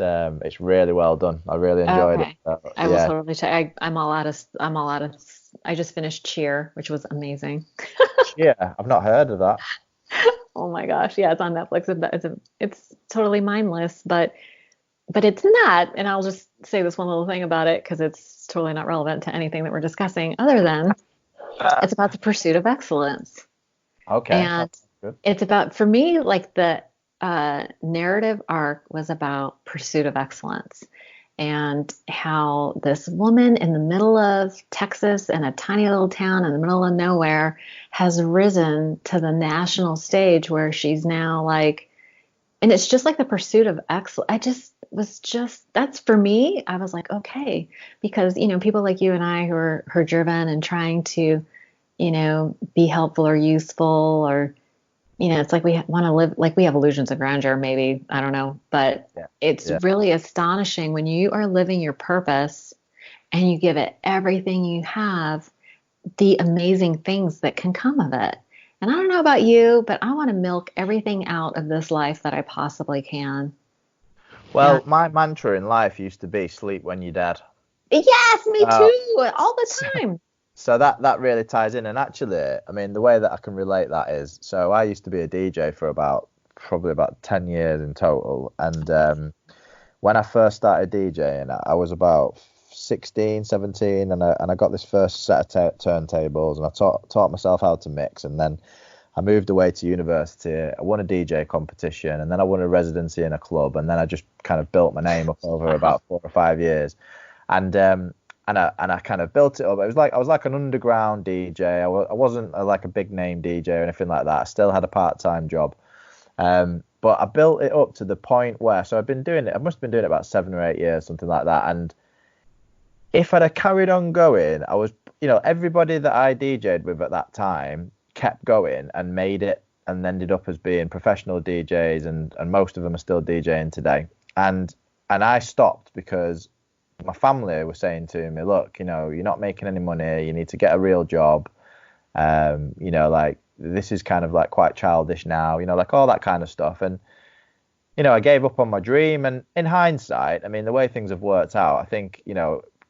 really well done. I really enjoyed it. I will totally check. I'm all out of. I just finished Cheer, which was amazing. Yeah, I've not heard of that. Oh my gosh, yeah, it's on Netflix. It's totally mindless, but it's not. And I'll just say this one little thing about it because it's totally not relevant to anything that we're discussing, other than it's about the pursuit of excellence. Okay. And it's about, for me, like the narrative arc was about pursuit of excellence, and how this woman in the middle of Texas in a tiny little town in the middle of nowhere has risen to the national stage where she's now like, and it's just like the pursuit of excellence. That's for me. I was like, okay, because, people like you and I who are driven and trying to, be helpful or useful, or, it's like we want to live, like we have illusions of grandeur, maybe, I don't know, but it's really astonishing when you are living your purpose and you give it everything you have, the amazing things that can come of it. And I don't know about you, but I want to milk everything out of this life that I possibly can. Well, my mantra in life used to be sleep when you're dead. Yes, me too, all the time. So that really ties in. And actually, I mean, the way that I can relate that is, so I used to be a DJ for probably about 10 years in total. And when I first started DJing, I was about 16, 17, and I got this first set of turntables, and I taught myself how to mix. And then I moved away to university. I won a DJ competition, and then I won a residency in a club, and then I just kind of built my name up over about 4 or 5 years, and I kind of built it up. It was like I was like an underground DJ. I wasn't like a big name DJ or anything like that. I still had a part-time job, but I built it up to the point where, so I've been doing it. I must have been doing it about 7 or 8 years, something like that. And if I'd have carried on going, I was, everybody that I DJ'd with at that time kept going and made it and ended up as being professional DJs, and most of them are still DJing today. And I stopped because my family were saying to me, look, you're not making any money, you need to get a real job. Like, this is kind of like quite childish now, like all that kind of stuff. And I gave up on my dream. And in hindsight, I mean, the way things have worked out, I think,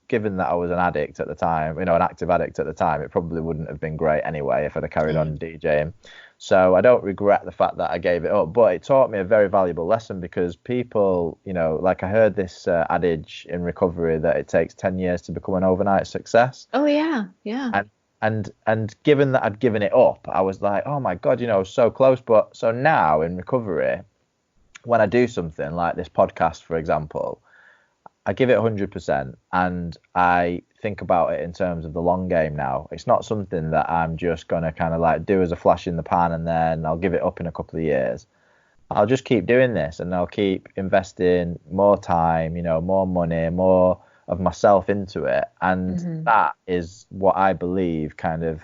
given that I was an addict at the time, an active addict at the time, it probably wouldn't have been great anyway if I'd have carried on DJing. So I don't regret the fact that I gave it up, but it taught me a very valuable lesson, because people, like I heard this adage in recovery that it takes 10 years to become an overnight success. Oh yeah. Yeah. And given that I'd given it up, I was like, oh my God, so close. But so now in recovery, when I do something like this podcast, for example, I give it 100%, and I think about it in terms of the long game now. It's not something that I'm just going to kind of like do as a flash in the pan and then I'll give it up in a couple of years. I'll just keep doing this, and I'll keep investing more time, more money, more of myself into it. And that is what I believe kind of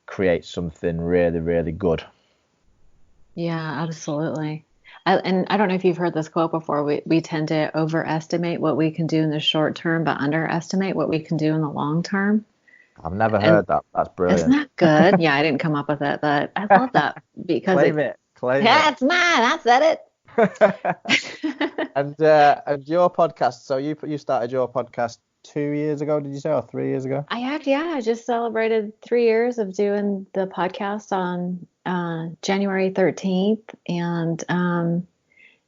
creates something really, really good. Yeah, absolutely. And I don't know if you've heard this quote before. We tend to overestimate what we can do in the short term, but underestimate what we can do in the long term. I've never heard that. That's brilliant. Isn't that good? Yeah, I didn't come up with it, but I love that because Claim it. It's mine. I said it. And your podcast. So you started your podcast 2 years ago, did you say, or 3 years ago? I just celebrated 3 years of doing the podcast on January 13th, and and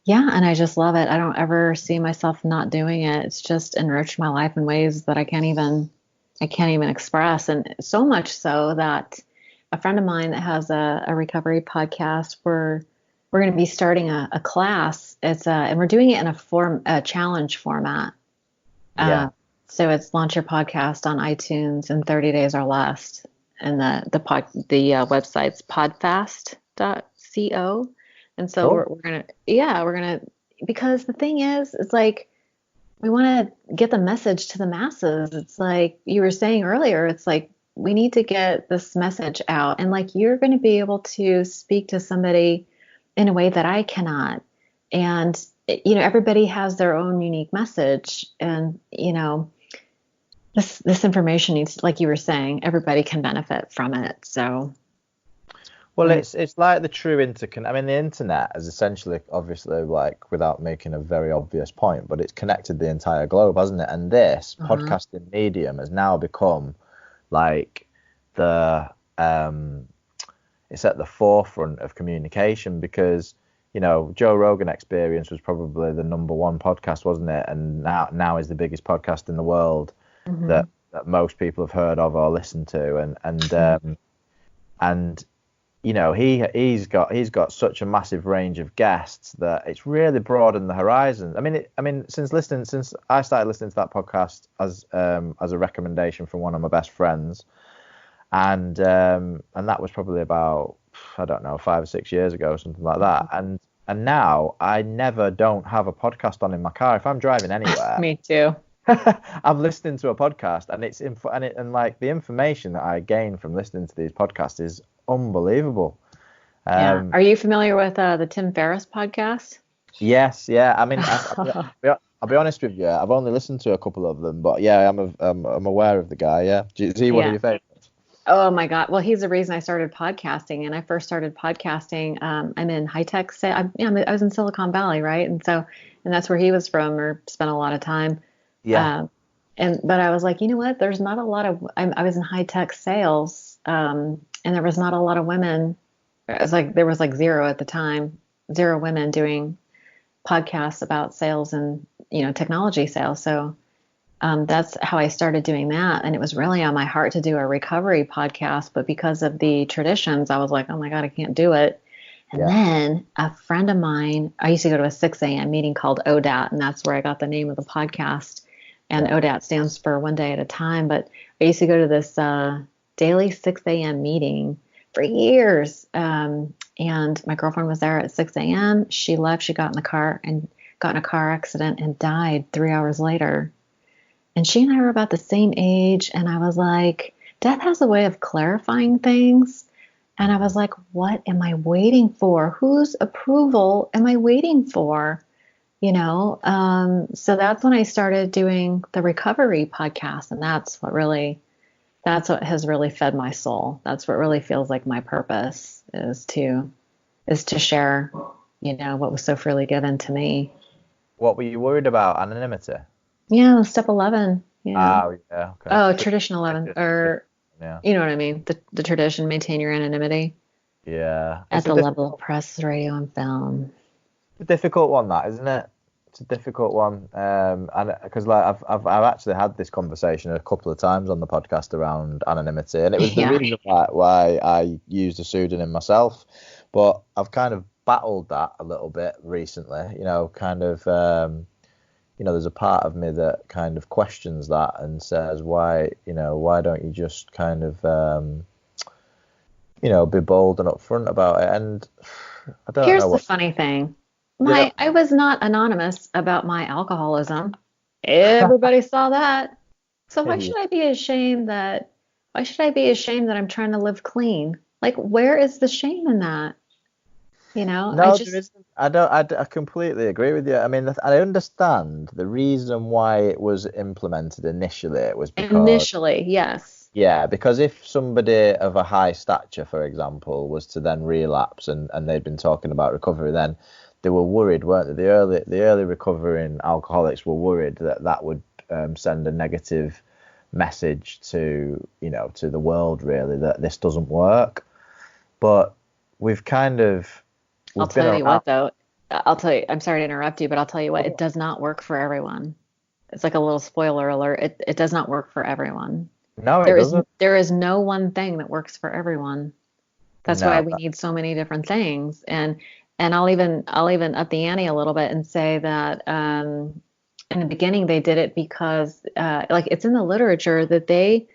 I just love it. I don't ever see myself not doing it. It's just enriched my life in ways that I can't even express, and so much so that a friend of mine that has a recovery podcast, we're going to be starting a class. It's and we're doing it in a challenge format. So it's launch your podcast on iTunes in 30 days or less. And the website's podfast.co. And so we're going to, because the thing is, it's like, we want to get the message to the masses. It's like you were saying earlier, it's like, we need to get this message out. And like, you're going to be able to speak to somebody in a way that I cannot. And, everybody has their own unique message. And, this information needs, like you were saying, everybody can benefit from it. So, well, it's like the true I mean, the internet is essentially, obviously, like, without making a very obvious point, but it's connected the entire globe, hasn't it? And this podcasting medium has now become like it's at the forefront of communication, because Joe Rogan Experience was probably the #1 podcast, wasn't it? And now is the biggest podcast in the world that most people have heard of or listened to, and he's got such a massive range of guests that it's really broadened the horizon. I mean, since I started listening to that podcast as a recommendation from one of my best friends, and that was probably about, I don't know, 5 or 6 years ago, something like that. And now I don't have a podcast on in my car if I'm driving anywhere. Me too. I'm listening to a podcast, and it's and like the information that I gain from listening to these podcasts is unbelievable. Are you familiar with the Tim Ferriss podcast? Yes. Yeah. I mean, I'll be honest with you. I've only listened to a couple of them, but yeah, I'm aware of the guy. Yeah. Is he one of your favorites? Oh my God. Well, he's the reason I started podcasting, and I first started podcasting. I'm in high tech. I was in Silicon Valley, right? And that's where he was from, or spent a lot of time. Yeah. But I was like, you know what? There's not a lot of. I was in high tech sales, and there was not a lot of women. It was like there was like zero at the time, 0 women doing podcasts about sales and technology sales. So that's how I started doing that. And it was really on my heart to do a recovery podcast. But because of the traditions, I was like, oh my God, I can't do it. And Yeah. then a friend of mine, I used to go to a 6 a.m. meeting called ODAT, and that's where I got the name of the podcast. And ODAT stands for one day at a time. But I used to go to this daily 6 a.m. meeting for years. And my girlfriend was there at 6 a.m. She left, she got in the car and got in a car accident and died 3 hours later. And she and I were about the same age. And I was like, death has a way of clarifying things. And I was like, what am I waiting for? Whose approval am I waiting for? So that's when I started doing the recovery podcast. And that's what has really fed my soul. That's what really feels like my purpose is to share, what was so freely given to me. What were you worried about? Anonymity? Yeah, step 11. Yeah. Oh, yeah. Okay. Oh, tradition 11, or yeah. you know what I mean? The tradition, maintain your anonymity. Yeah. At the level of press, radio, and film. It's a difficult one, that, isn't it? It's a difficult one. And because I've actually had this conversation a couple of times on the podcast around anonymity, and it was the reason why I used a pseudonym myself. But I've kind of battled that a little bit recently. There's a part of me that kind of questions that and says, why don't you just kind of, be bold and upfront about it? And I don't know. Here's the funny thing. I was not anonymous about my alcoholism. Everybody saw that. So why should I be ashamed that I'm trying to live clean? Like, where is the shame in that? No, there isn't. I completely agree with you. I mean, I understand the reason why it was implemented initially. It was because yes. Yeah, because if somebody of a high stature, for example, was to then relapse and they'd been talking about recovery, then they were worried, weren't they? The early recovering alcoholics were worried that would send a negative message to the world, really, that this doesn't work. But we've kind of I'll tell you what, though. I'm sorry to interrupt you, but I'll tell you what, it does not work for everyone. It's like a little spoiler alert. It does not work for everyone. No, it doesn't. There is no one thing that works for everyone. That's why we need so many different things. And I'll even up the ante a little bit and say that in the beginning they did it because it's in the literature that they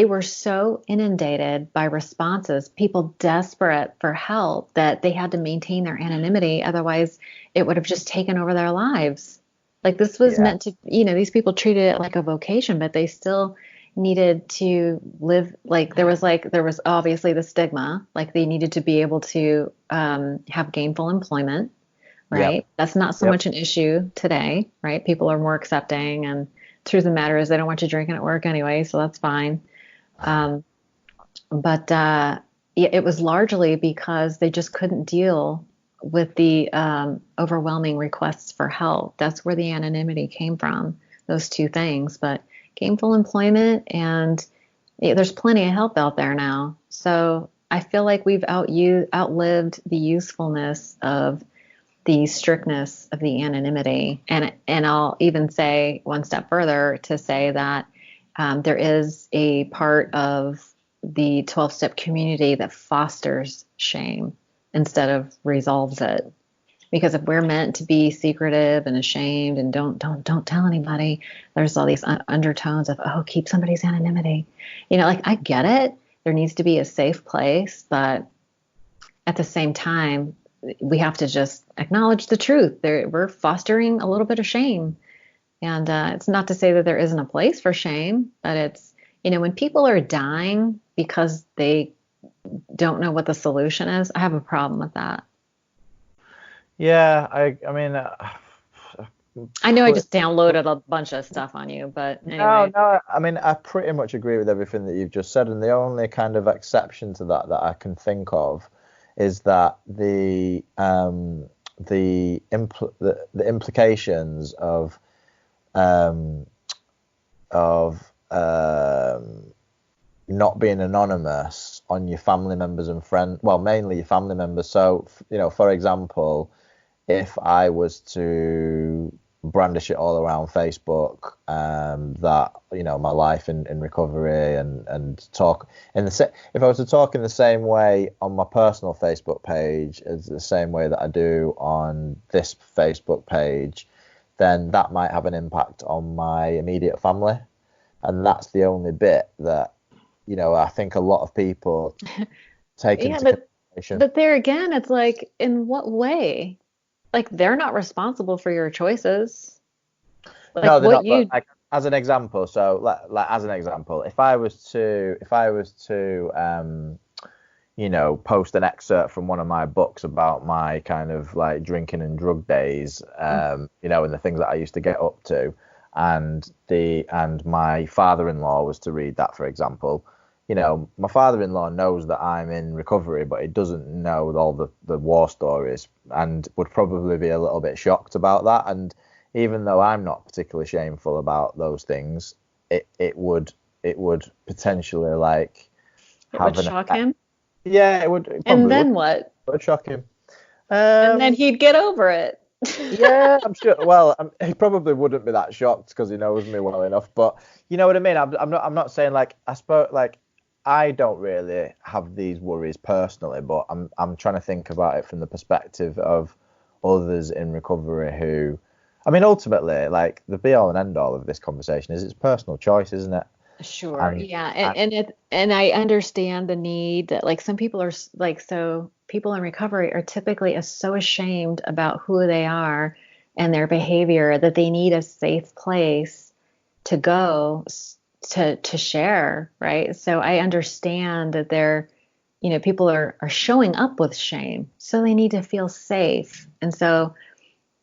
were so inundated by responses, people desperate for help, that they had to maintain their anonymity. Otherwise, it would have just taken over their lives. Like, this was meant to, these people treated it like a vocation, but they still needed to live. There was obviously the stigma, like they needed to be able to have gainful employment, right? Yep. That's not so much an issue today, right? People are more accepting, and truth of the matter is they don't want you drinking at work anyway, so that's fine. But it was largely because they just couldn't deal with the overwhelming requests for help. That's where the anonymity came from, those two things. But gainful employment, and there's plenty of help out there now. So I feel like we've outlived the usefulness of the strictness of the anonymity. And I'll even say one step further to say that there is a part of the 12-step community that fosters shame instead of resolves it. Because if we're meant to be secretive and ashamed and don't tell anybody, there's all these undertones of, keep somebody's anonymity. I get it. There needs to be a safe place, but at the same time, we have to just acknowledge the truth. We're fostering a little bit of shame. And it's not to say that there isn't a place for shame, but it's, when people are dying because they don't know what the solution is, I have a problem with that. Yeah, I mean, I know I just downloaded a bunch of stuff on you, but anyway. No, I mean, I pretty much agree with everything that you've just said, and the only kind of exception to that I can think of is that the implications of not being anonymous on your family members and friends, well, mainly your family members. So, for example, if I was to brandish it all around Facebook, that, you know, my life in recovery, and talk in the if I was to talk in the same way on my personal Facebook page as the same way that I do on this Facebook page, then that might have an impact on my immediate family. And that's the only bit that, you know, I think a lot of people take Yeah, into consideration. but there again, it's like, in what way? Like, they're not responsible for your choices. Like, No, they're what not. But you, like, as an example, so like as an example, if I was to you know, post an excerpt from one of my books about my kind of like drinking and drug days, you know, and the things that I used to get up to, and my father-in-law was to read that, for example, you know, my father-in-law knows that I'm in recovery, but he doesn't know all the war stories, and would probably be a little bit shocked about that. And even though I'm not particularly shameful about those things, it would potentially like it have would an shock effect. him. Yeah, it And probably then what? would shock him. And then he'd get over it. Yeah, I'm sure. Well, he probably wouldn't be that shocked because he knows me well enough. But you know what I mean. I'm not saying like I suppose like I don't really have these worries personally, but I'm trying to think about it from the perspective of others in recovery who, I mean, ultimately, like the be all and end all of this conversation is it's personal choice, isn't it? Sure. And, Yeah. and And I understand the need that, like, some people are like, so people in recovery are typically so ashamed about who they are and their behavior that they need a safe place to go to share, right? So I understand that people are showing up with shame, so they need to feel safe. And so,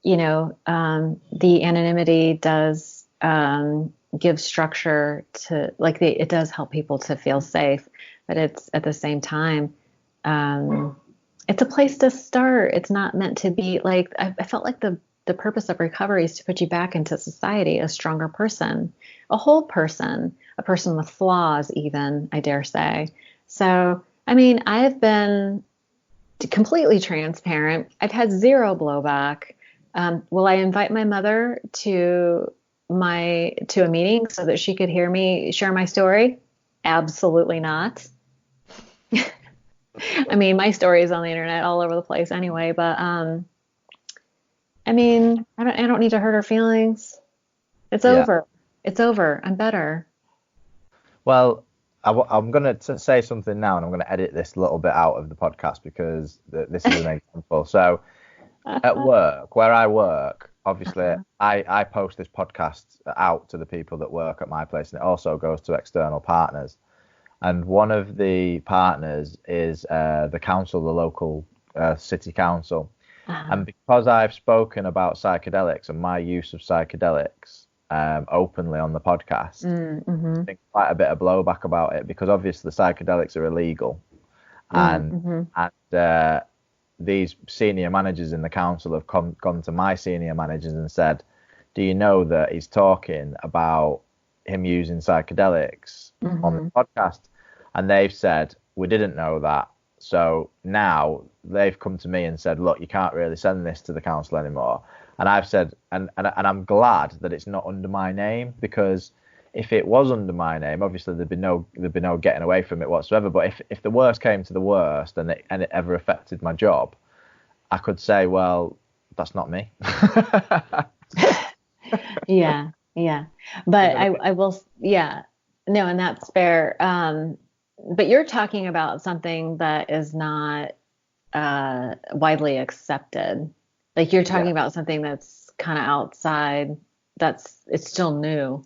the anonymity does give structure to, like, it does help people to feel safe, but it's at the same time, it's a place to start. It's not meant to be like, I felt like the purpose of recovery is to put you back into society, a stronger person, a whole person, a person with flaws, even, I dare say. So, I mean, I've been completely transparent. I've had zero blowback. Will I invite my mother to a meeting so that she could hear me share my story? Absolutely not. I mean, my story is on the internet all over the place anyway, but I mean, I don't need to hurt her feelings. It's yeah. over. It's over. I'm better. Well, I'm going to say something now, and I'm going to edit this little bit out of the podcast because this is an example. So at work, where I work, obviously, I post this podcast out to the people that work at my place, and it also goes to external partners. And one of the partners is the council, the local city council. And because I've spoken about psychedelics and my use of psychedelics openly on the podcast, I think quite a bit of blowback about it, because obviously psychedelics are illegal, and these senior managers in the council have gone to my senior managers and said, do you know that he's talking about him using psychedelics on the podcast? And they've said, we didn't know that. So now they've come to me and said, look, you can't really send this to the council anymore. And I've said, and I'm glad that it's not under my name, because if it was under my name, obviously there'd be no getting away from it whatsoever. But if the worst came to the worst and it ever affected my job, I could say, well, that's not me. Yeah. But I will, yeah, no, and that's fair. But you're talking about something that is not widely accepted. Like, you're talking about something that's kind of outside. It's still new.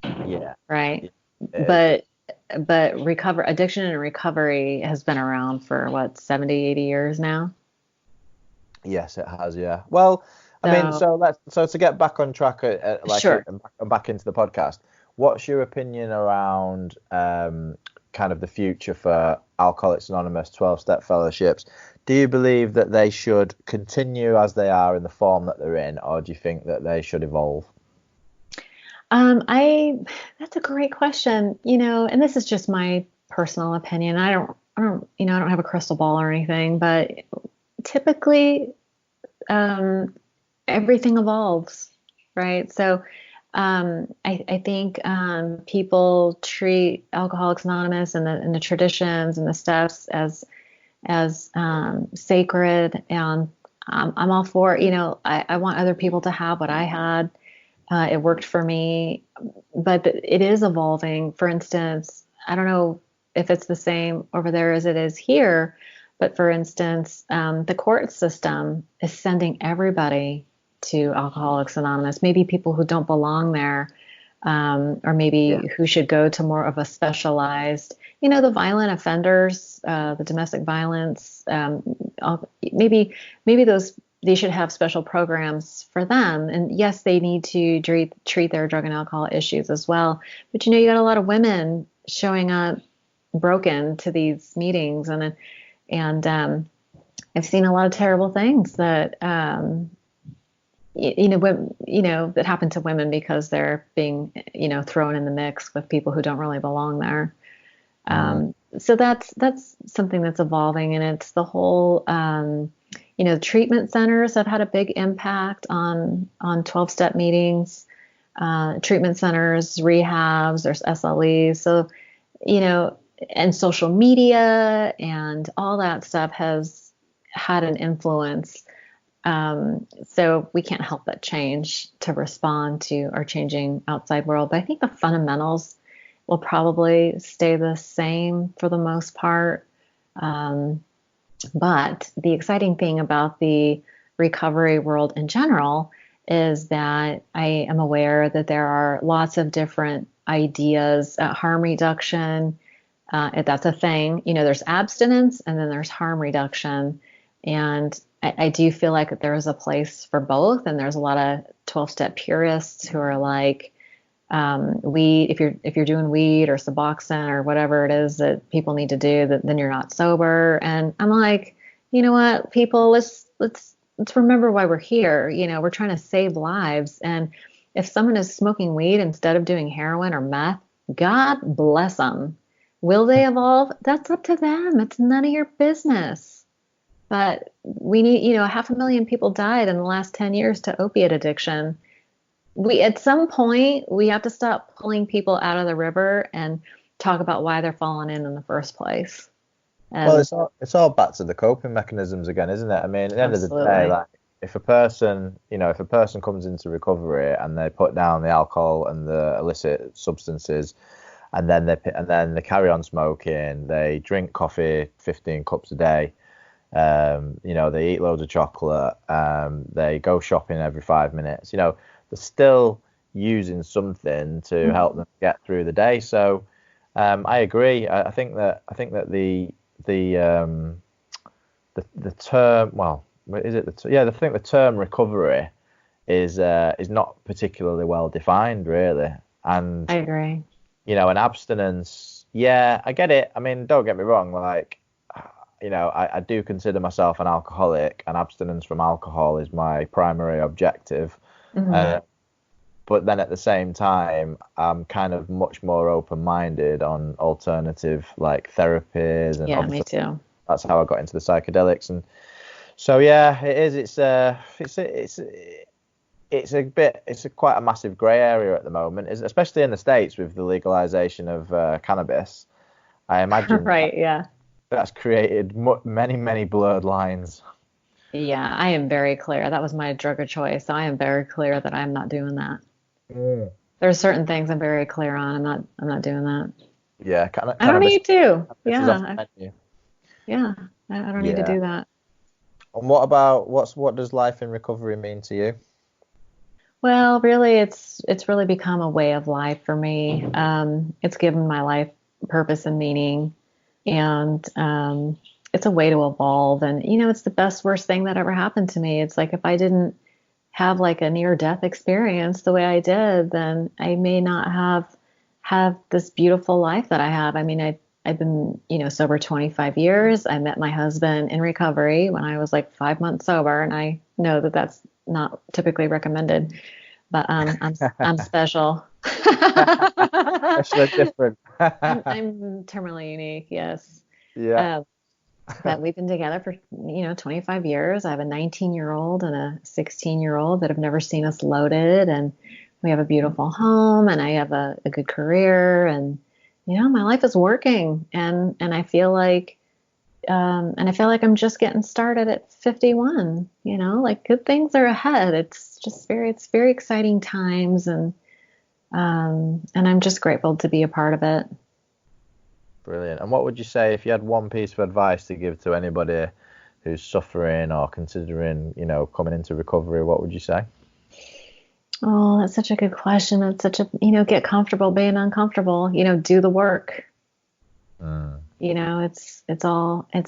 Yeah. Right. Yeah. But addiction and recovery has been around for what, 70, 80 years now? Yes, it has. Yeah. Well, I mean, so to get back on track, Sure. Back into the podcast, what's your opinion around kind of the future for Alcoholics Anonymous 12-step fellowships? Do you believe that they should continue as they are in the form that they're in, or do you think that they should evolve? That's a great question, and this is just my personal opinion. I don't have a crystal ball or anything, but typically, everything evolves. right? So I think people treat Alcoholics Anonymous and the traditions and the steps as sacred, and I'm all for it. I want other people to have what I had. It worked for me, but it is evolving. For instance, I don't know if it's the same over there as it is here, but for instance, the court system is sending everybody to Alcoholics Anonymous, maybe people who don't belong there, or maybe who should go to more of a specialized, the violent offenders, the domestic violence, maybe they should have special programs for them. And yes, they need to treat their drug and alcohol issues as well. But you got a lot of women showing up broken to these meetings, and I've seen a lot of terrible things that that happen to women because they're being thrown in the mix with people who don't really belong there. So that's something that's evolving, and it's the whole treatment centers have had a big impact on 12-step meetings, treatment centers, rehabs, there's SLEs. So, and social media and all that stuff has had an influence. So we can't help but change to respond to our changing outside world. But I think the fundamentals will probably stay the same for the most part. But the exciting thing about the recovery world in general is that I am aware that there are lots of different ideas, harm reduction, if that's a thing. There's abstinence and then there's harm reduction. And I do feel like there is a place for both. And there's a lot of 12-step purists who are like, weed, if you're doing weed or Suboxone or whatever it is that people need to do, then you're not sober. And I'm like, you know what, people, let's remember why we're here. We're trying to save lives. And if someone is smoking weed instead of doing heroin or meth, God bless them. Will they evolve? That's up to them. It's none of your business. But we need, 500,000 people died in the last 10 years to opiate addiction. At some point, we have to stop pulling people out of the river and talk about why they're falling in the first place. And well, it's all back to the coping mechanisms again, isn't it? I mean, at the end of the day, like if a person comes into recovery and they put down the alcohol and the illicit substances, and then they carry on smoking, they drink coffee 15 cups a day, they eat loads of chocolate, they go shopping every 5 minutes, they're still using something to help them get through the day. So I agree. I think that the term, well, is it I think the term recovery is not particularly well defined, really. And I agree. An abstinence, I get it. I mean, don't get me wrong, like, I do consider myself an alcoholic, and abstinence from alcohol is my primary objective. Mm-hmm. But then at the same time, I'm kind of much more open-minded on alternative like therapies. And me too. That's how I got into the psychedelics. And so, it is. It's quite a massive grey area at the moment, especially in the States with the legalization of cannabis. I imagine. Right. Yeah. That's created many, many blurred lines. Yeah, I am very clear. That was my drug of choice. So I am very clear that I'm not doing that. There are certain things I'm very clear on. I'm not doing that. Yeah, I don't need to. Yeah. I don't need to do that. And what about what does life in recovery mean to you? Well, really, it's really become a way of life for me. It's given my life purpose and meaning, and it's a way to evolve. And it's the best worst thing that ever happened to me. It's like if I didn't have like a near-death experience the way I did, then I may not have this beautiful life that I have. I mean, I've been, sober 25 years. I met my husband in recovery when I was like 5 months sober, and I know that that's not typically recommended, but I'm special. Especially different. I'm terminally unique. Yes. Yeah. But we've been together for, 25 years. I have a 19-year-old and a 16-year-old that have never seen us loaded. And we have a beautiful home and I have a good career. And, my life is working. And I feel like, I'm just getting started at 51, like good things are ahead. It's very exciting times. And I'm just grateful to be a part of it. Brilliant. And what would you say if you had one piece of advice to give to anybody who's suffering or considering, coming into recovery? What would you say? Oh, that's such a good question. It's such a, get comfortable being uncomfortable, do the work. It's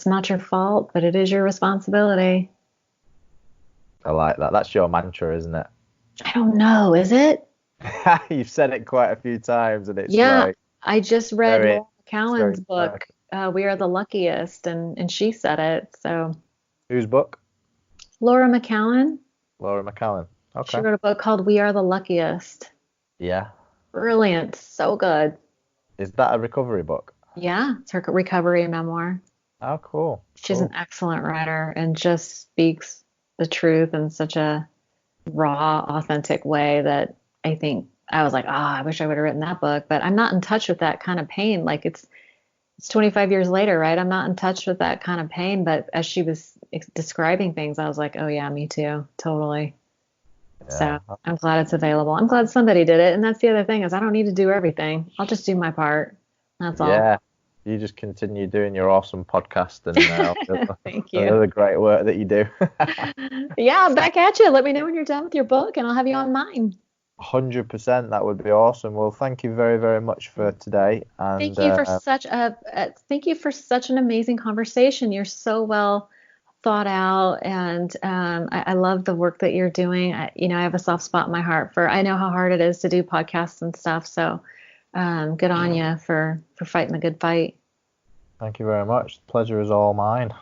not your fault, but it is your responsibility. I like that. That's your mantra, isn't it? I don't know. Is it? You've said it quite a few times and it's I just read very, Laura McCowan's book, We Are the Luckiest, and she said it. So whose book? Laura McCowan. Laura McCowan. Okay. She wrote a book called We Are the Luckiest. Yeah. Brilliant. So good. Is that a recovery book? Yeah, it's her recovery memoir. Oh, cool. She's an excellent writer and just speaks the truth in such a raw, authentic way that I think I was like, I wish I would have written that book, but I'm not in touch with that kind of pain. Like it's 25 years later, right? I'm not in touch with that kind of pain, but as she was describing things, I was like, oh yeah, me too. Totally. Yeah. So I'm glad it's available. I'm glad somebody did it. And that's the other thing is I don't need to do everything. I'll just do my part. That's all. Yeah. You just continue doing your awesome podcast and thank you. Another great work that you do. Yeah, back at you. Let me know when you're done with your book and I'll have you on mine. 100%. That would be awesome. Well, thank you very, very much for today. And thank you for such an amazing conversation. You're so well thought out, and I love the work that you're doing. I have a soft spot in my heart I know how hard it is to do podcasts and stuff. So good on you for fighting the good fight. Thank you very much. The pleasure is all mine.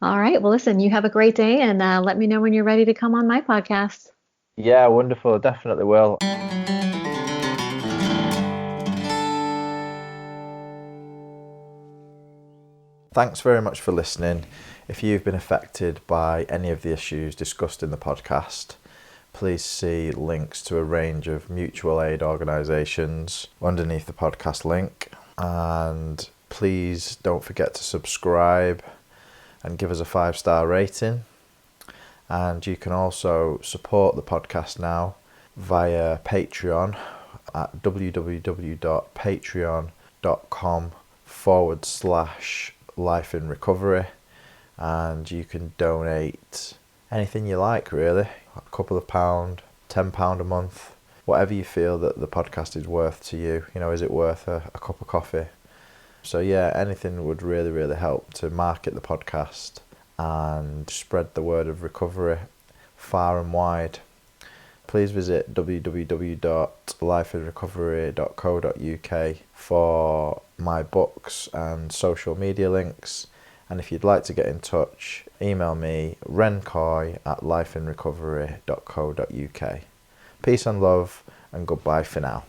All right. Well, listen, you have a great day and let me know when you're ready to come on my podcast. Yeah, wonderful. Definitely will. Thanks very much for listening. If you've been affected by any of the issues discussed in the podcast, please see links to a range of mutual aid organisations underneath the podcast link. And please don't forget to subscribe and give us a 5-star rating. And you can also support the podcast now via Patreon at www.patreon.com/life in recovery. And you can donate anything you like, really. A couple of pound, £10 a month, whatever you feel that the podcast is worth to you. Is it worth a cup of coffee? So yeah, anything would really, really help to market the podcast and spread the word of recovery far and wide. Please visit www.lifeinrecovery.co.uk for my books and social media links. And if you'd like to get in touch, email me rencoy@lifeinrecovery.co.uk. Peace and love, and goodbye for now.